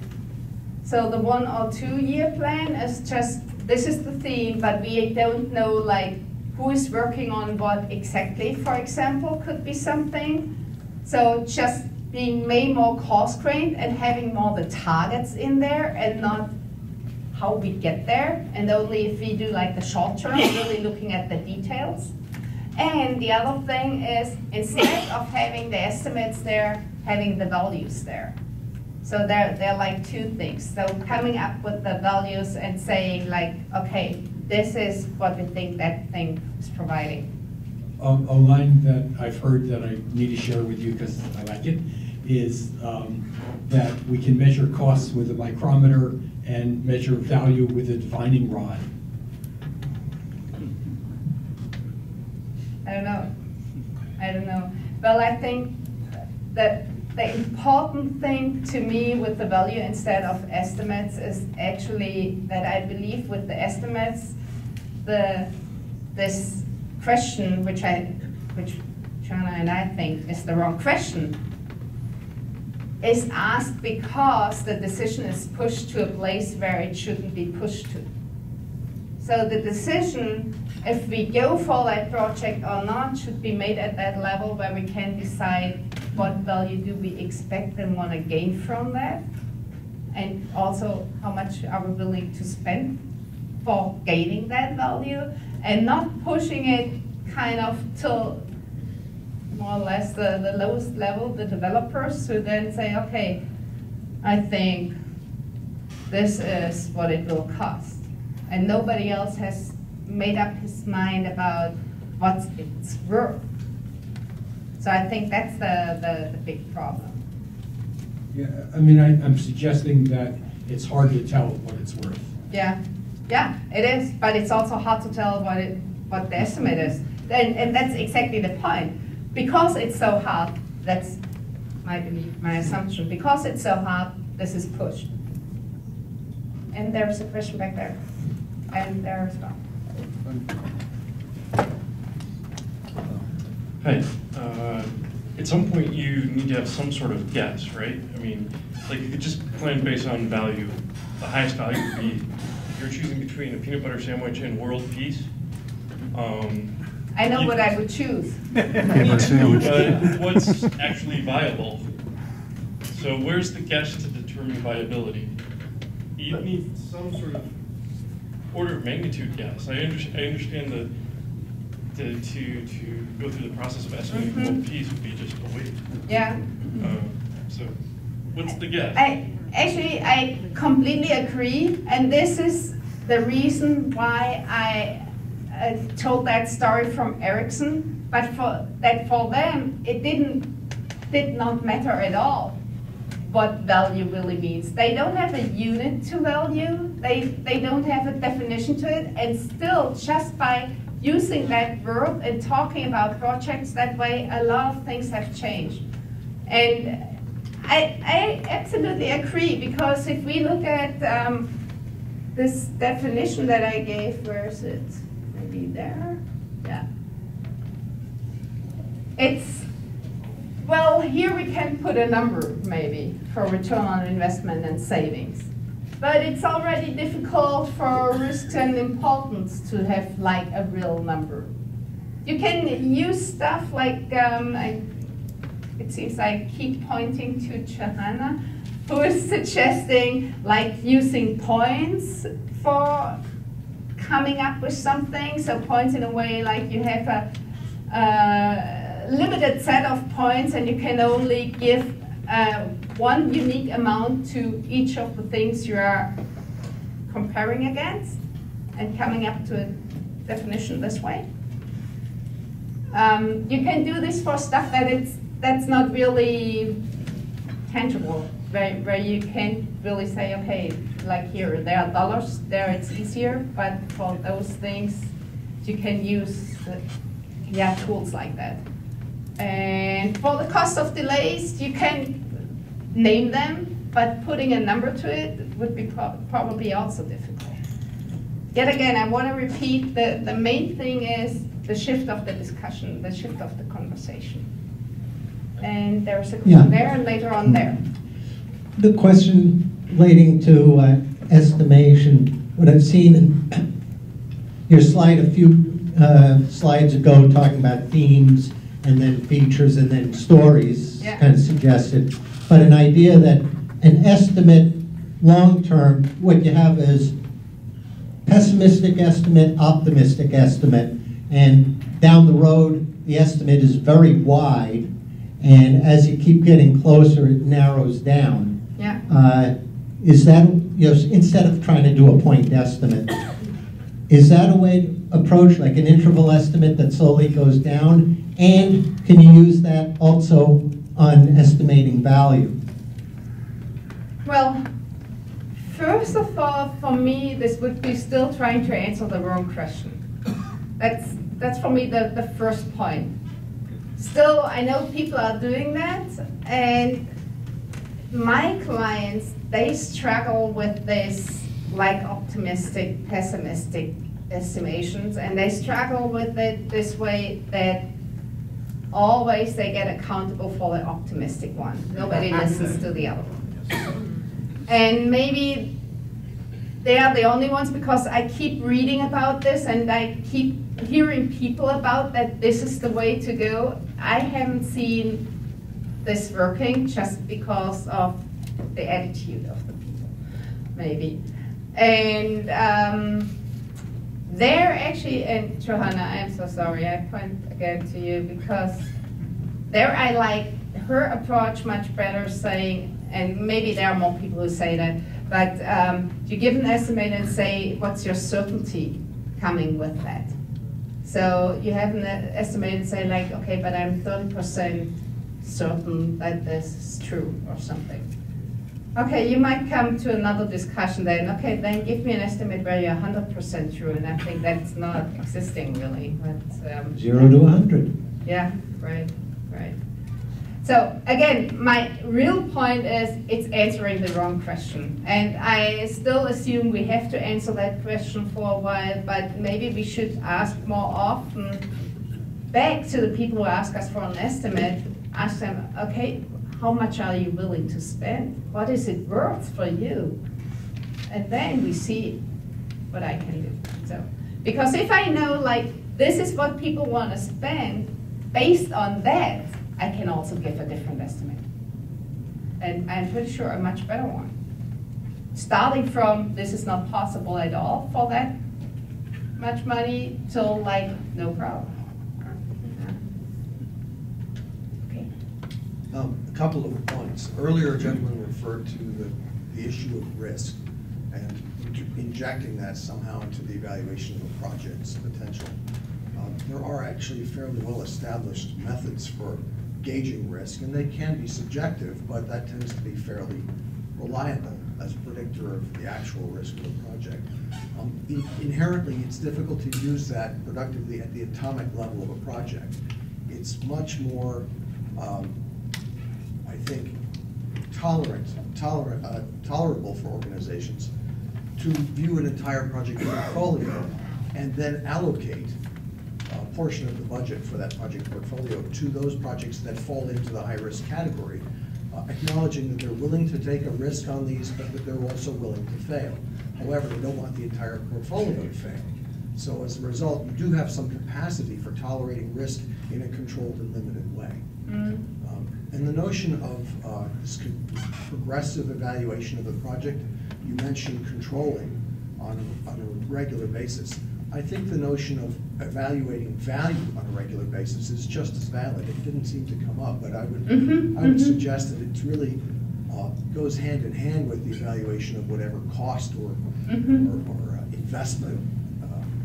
So the 1 or 2 year plan is just, this is the theme, but we don't know like who is working on what exactly, for example, could be something. So just being made more cost-grained and having more the targets in there and not how we get there, and only if we do like the short term, really looking at the details. And the other thing is, instead of having the estimates there, having the values there. So they're like two things. So coming up with the values and saying like, okay, this is what we think that thing is providing. A line that I've heard that I need to share with you because I like it is that we can measure costs with a micrometer and measure value with a divining rod. I don't know. Well, I think that the important thing to me with the value instead of estimates is actually that I believe with the estimates, this question, which Jana and I think is the wrong question, is asked because the decision is pushed to a place where it shouldn't be pushed to. So the decision, if we go for that project or not, should be made at that level where we can decide what value do we expect and want to gain from that, and also how much are we willing to spend for gaining that value, and not pushing it kind of till more or less the lowest level, the developers, who then say, okay, I think this is what it will cost. And nobody else has made up his mind about what it's worth. So I think that's the big problem. Yeah, I mean, I'm suggesting that it's hard to tell what it's worth. Yeah, it is, but it's also hard to tell what the estimate is. And that's exactly the point. Because it's so hard, that's my belief, my assumption, because it's so hard, this is pushed. And there's a question back there. And there as well. Hi. At some point, you need to have some sort of guess, right? I mean, like you could just plan based on value. The highest value would be if you're choosing between a peanut butter sandwich and world peace. I know what I would choose. But what's actually viable? So where's the guess to determine viability? You need some sort of order of magnitude guess. I understand to go through the process of estimating world peace would be just a weight. Yeah. So what's the guess? I completely agree, and this is the reason why I told that story from Ericsson, but for them, it did not matter at all what value really means. They don't have a unit to value, they don't have a definition to it, and still, just by using that verb and talking about projects that way, a lot of things have changed. And I absolutely agree, because if we look at this definition that I gave, where is it? Maybe there? Yeah. It's, well, here we can put a number, maybe, for return on investment and savings. But it's already difficult for risks and importance to have like a real number. You can use stuff like, it seems I keep pointing to Johanna, who is suggesting like using points for coming up with something. So points in a way like you have a limited set of points and you can only give one unique amount to each of the things you are comparing against and coming up to a definition this way. You can do this for stuff that's not really tangible, where you can't really say, okay, like here, there are dollars, there it's easier, but for those things, you can use tools like that. And for the cost of delays, you can name them, but putting a number to it would be probably also difficult. Yet again, I want to repeat, the main thing is the shift of the discussion, the shift of the conversation. And there's a question there and later on there. The question relating to estimation, what I've seen in your slide a few slides ago talking about themes and then features and then stories, kind of suggested, but an idea that an estimate long-term, what you have is pessimistic estimate, optimistic estimate, and down the road, the estimate is very wide, and as you keep getting closer, it narrows down. Is that, instead of trying to do a point estimate, is that a way to approach like an interval estimate that slowly goes down? And can you use that also on estimating value? Well, first of all, for me, this would be still trying to answer the wrong question. That's for me the first point. Still, I know people are doing that, and my clients, they struggle with this like optimistic, pessimistic estimations, and they struggle with it this way that always they get accountable for the optimistic one. Nobody listens to the other one. And maybe they are the only ones, because I keep reading about this and I keep hearing people about that this is the way to go. I haven't seen this working just because of the attitude of the people, maybe. And they're actually, and Johanna, I am so sorry, I point again to you, because there I like her approach much better, saying, and maybe there are more people who say that, but you give an estimate and say, what's your certainty coming with that? So you have an estimate and say like, okay, but I'm 30% certain that this is true or something. Okay, you might come to another discussion then. Okay, then give me an estimate where you're 100% true, and I think that's not existing really. But, 0 to 100. Yeah, right. So again, my real point is it's answering the wrong question. And I still assume we have to answer that question for a while, but maybe we should ask more often back to the people who ask us for an estimate, ask them, okay, how much are you willing to spend? What is it worth for you? And then we see what I can do. So, because if I know like this is what people want to spend, based on that, I can also give a different estimate. And I'm pretty sure a much better one. Starting from this is not possible at all for that much money till like no problem. Okay. A couple of points. Earlier, a gentleman referred to the issue of risk. and injecting that somehow into the evaluation of a project's potential. There are actually fairly well-established methods for gauging risk, and they can be subjective, but that tends to be fairly reliable as a predictor of the actual risk of a project. Inherently, it's difficult to use that productively at the atomic level of a project. It's much more, I think, tolerable for organizations to view an entire project portfolio and then allocate a portion of the budget for that project portfolio to those projects that fall into the high-risk category, acknowledging that they're willing to take a risk on these, but that they're also willing to fail. However, they don't want the entire portfolio to fail. So as a result, you do have some capacity for tolerating risk in a controlled and limited way. And the notion of this progressive evaluation of the project, you mentioned controlling on a regular basis. I think the notion of evaluating value on a regular basis is just as valid. It didn't seem to come up, but I would suggest that it really goes hand in hand with the evaluation of whatever cost or investment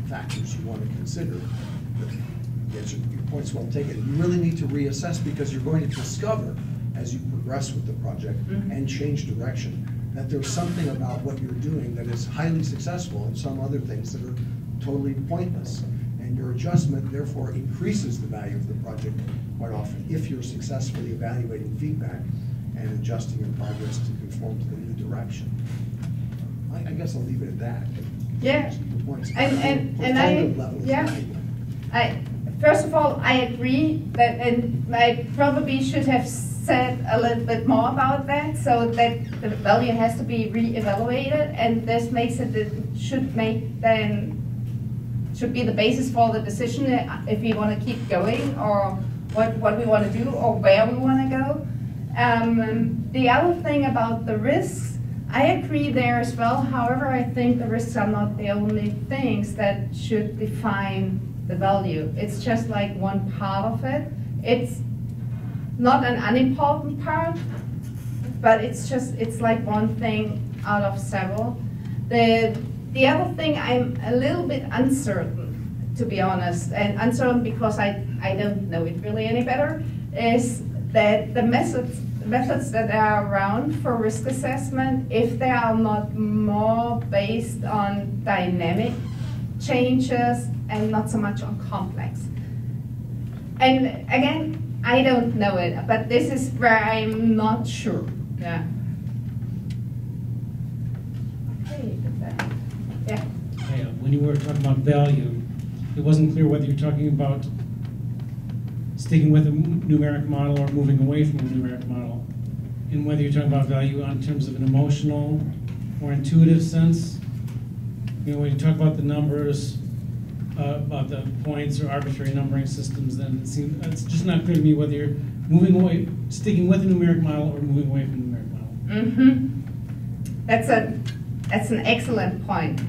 factors you want to consider. Yes, your point's well taken. You really need to reassess because you're going to discover as you progress with the project and change direction that there's something about what you're doing that is highly successful and some other things that are totally pointless. And your adjustment, therefore, increases the value of the project quite often if you're successfully evaluating feedback and adjusting your progress to conform to the new direction. I guess I'll leave it at that. Yeah. The point's first of all, I agree that, and I probably should have said a little bit more about that, so that the value has to be re-evaluated, and this makes it should be the basis for the decision if we want to keep going or what we want to do or where we want to go. The other thing about the risks, I agree there as well. However, I think the risks are not the only things that should define the value. It's just like one part of it. It's not an unimportant part, but it's like one thing out of several. The other thing I'm a little bit uncertain, to be honest, and uncertain because I don't know it really any better, is that the methods that are around for risk assessment, if they are not more based on dynamic changes and not so much on complex. And again, I don't know it, but this is where I'm not sure. Yeah. Okay, yeah. When you were talking about value, it wasn't clear whether you're talking about sticking with a numeric model or moving away from a numeric model, and whether you're talking about value in terms of an emotional or intuitive sense. You know, when you talk about the numbers, about the points or arbitrary numbering systems, then it's just not clear to me whether you're moving away, sticking with a numeric model or moving away from a numeric model. That's an excellent point,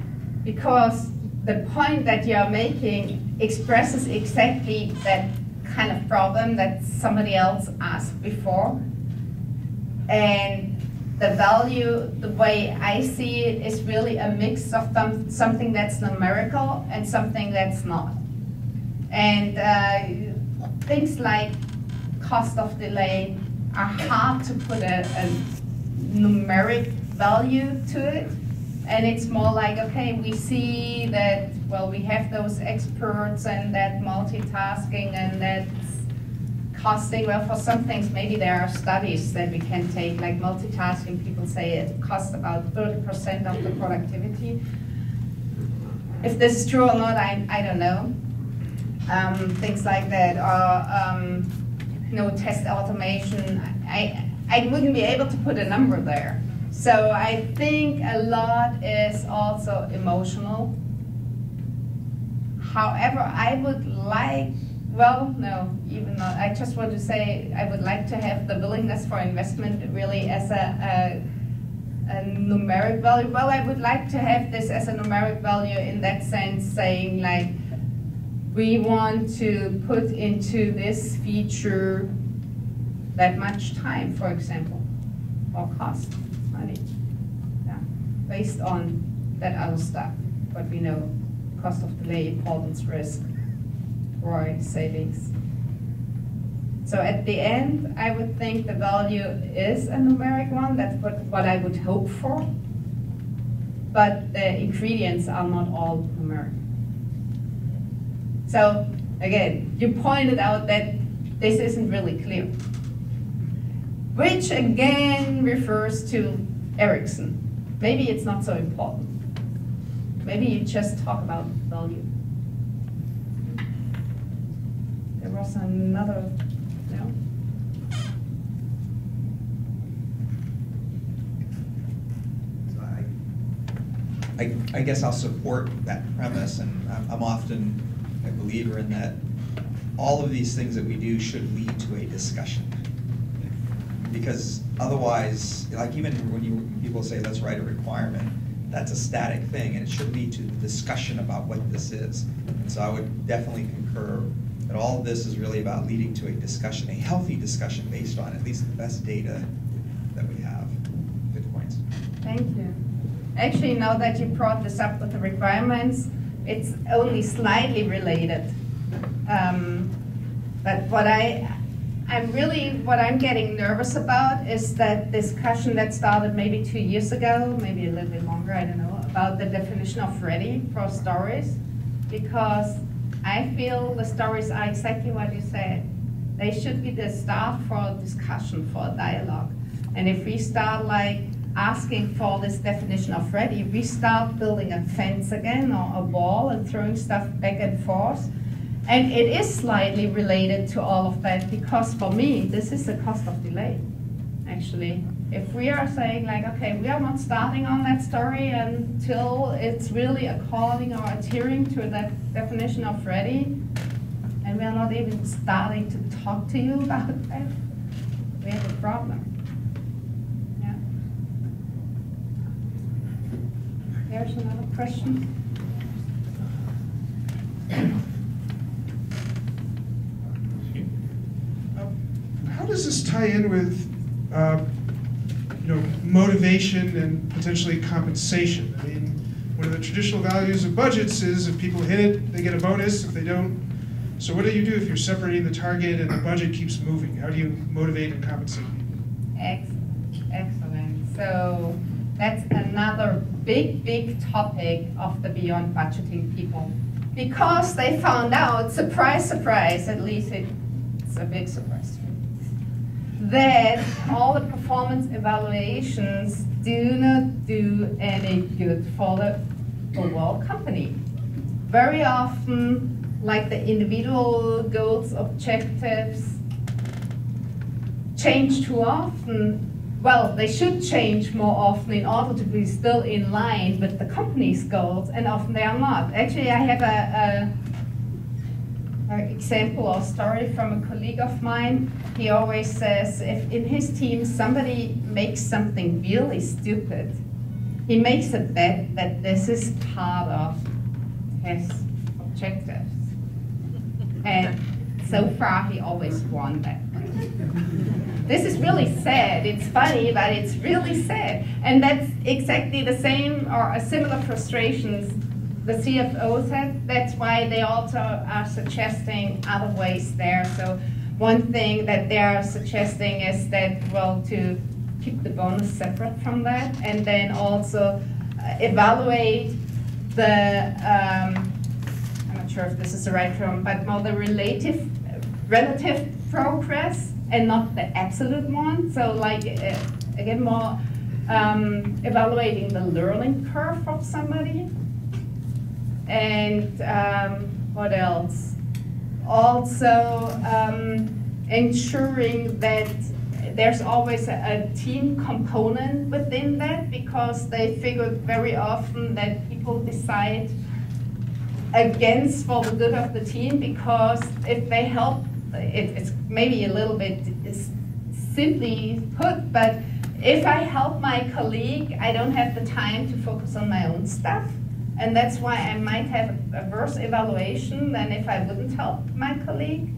because the point that you're making expresses exactly that kind of problem that somebody else asked before. And the value, the way I see it, is really a mix of something that's numerical and something that's not. And things like cost of delay are hard to put a numeric value to it. And it's more like, okay, we see that, well, we have those experts and that multitasking and that costing. Well, for some things, maybe there are studies that we can take, like multitasking. People say it costs about 30% of the productivity. If this is true or not, I don't know. Things like that, or test automation. I wouldn't be able to put a number there. So I think a lot is also emotional. However, I would like, well, no, even not. I just want to say I would like to have the willingness for investment really as a numeric value. Well, I would like to have this as a numeric value in that sense, saying like, we want to put into this feature that much time, for example, or cost, money. Yeah. based on that other stuff, what we know, cost of delay, importance, risk, ROI, savings. So at the end, I would think the value is a numeric one. That's what I would hope for. But the ingredients are not all numeric. So again, you pointed out that this isn't really clear, which again refers to Ericsson. Maybe it's not so important. Maybe you just talk about value. There was another, no? I guess I'll support that premise, and I'm often a believer in that all of these things that we do should lead to a discussion. Because otherwise, like even when people say let's write a requirement, that's a static thing, and it should lead to the discussion about what this is. And so I would definitely concur that all of this is really about leading to a discussion, a healthy discussion based on at least the best data that we have. Good points. Thank you. Actually, now that you brought this up with the requirements, it's only slightly related. But what I'm getting nervous about is that discussion that started maybe 2 years ago, maybe a little bit longer, I don't know, about the definition of ready for stories, because I feel the stories are exactly what you said. They should be the start for a discussion, for a dialogue. And if we start like asking for this definition of ready, we start building a fence again or a wall and throwing stuff back and forth. And it is slightly related to all of that, because for me, this is the cost of delay, actually. If we are saying like, okay, we are not starting on that story until it's really according or adhering to that definition of ready, and we are not even starting to talk to you about that, we have a problem. Yeah. There's another question. How does this tie in with motivation and potentially compensation? I mean, one of the traditional values of budgets is if people hit it, they get a bonus. If they don't, so what do you do if you're separating the target and the budget keeps moving? How do you motivate and compensate? Excellent. So that's another big topic of the beyond budgeting people, because they found out, surprise, surprise, at least it's a big surprise, that all the performance evaluations do not do any good for the overall company. Very often, like the individual goals, objectives, change too often. Well, they should change more often in order to be still in line with the company's goals, and often they are not. Actually, I have an example or story from a colleague of mine. He always says if in his team somebody makes something really stupid, he makes a bet that this is part of his objectives. And so far he always won that. This is really sad. It's funny, but it's really sad. And that's exactly the same or a similar frustrations the CFOs had. That's why they also are suggesting other ways there. So one thing that they are suggesting is that, well, to keep the bonus separate from that, and then also evaluate the, I'm not sure if this is the right term, but more the relative progress and not the absolute one. So like, again, more evaluating the learning curve of somebody. And what else? Also ensuring that there's always a team component within that, because they figured very often that people decide against for the good of the team, because if they help, it's maybe a little bit simply put, but if I help my colleague, I don't have the time to focus on my own stuff. And that's why I might have a worse evaluation than if I wouldn't help my colleague.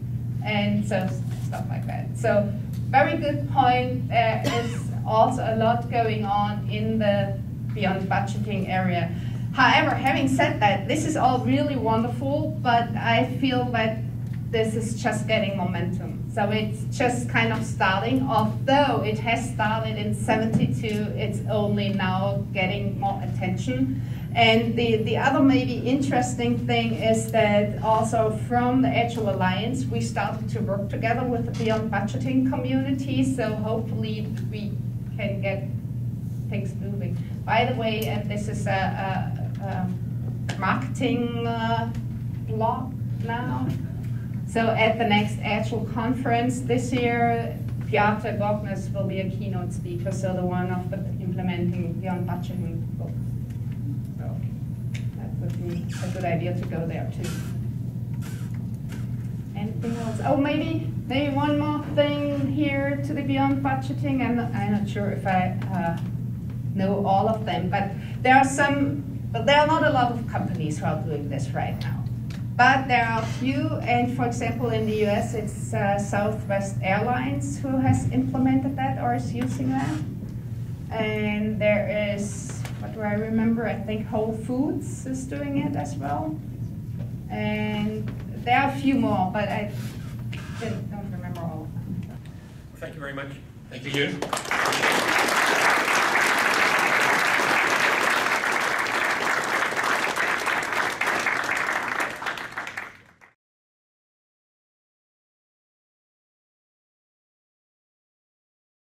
And so stuff like that. So very good point. There is also a lot going on in the beyond budgeting area. However, having said that, this is all really wonderful, but I feel that this is just getting momentum. So it's just kind of starting, although it has started in '72, it's only now getting more attention. And the other maybe interesting thing is that also from the Agile Alliance, we started to work together with the Beyond Budgeting community, so hopefully we can get things moving. By the way, this is a marketing blog now. So at the next Agile conference this year, Piotr Gognes will be a keynote speaker, so the one of the implementing Beyond Budgeting book. So that would be a good idea to go there too. Anything else? Oh, maybe one more thing here to the Beyond Budgeting. I'm not sure if I know all of them, but there are not a lot of companies who are doing this right now. But there are a few, and for example, in the US, it's Southwest Airlines who has implemented that or is using that. And there is, what do I remember? I think Whole Foods is doing it as well. And there are a few more, but I don't remember all of them. Thank you very much. Thank you.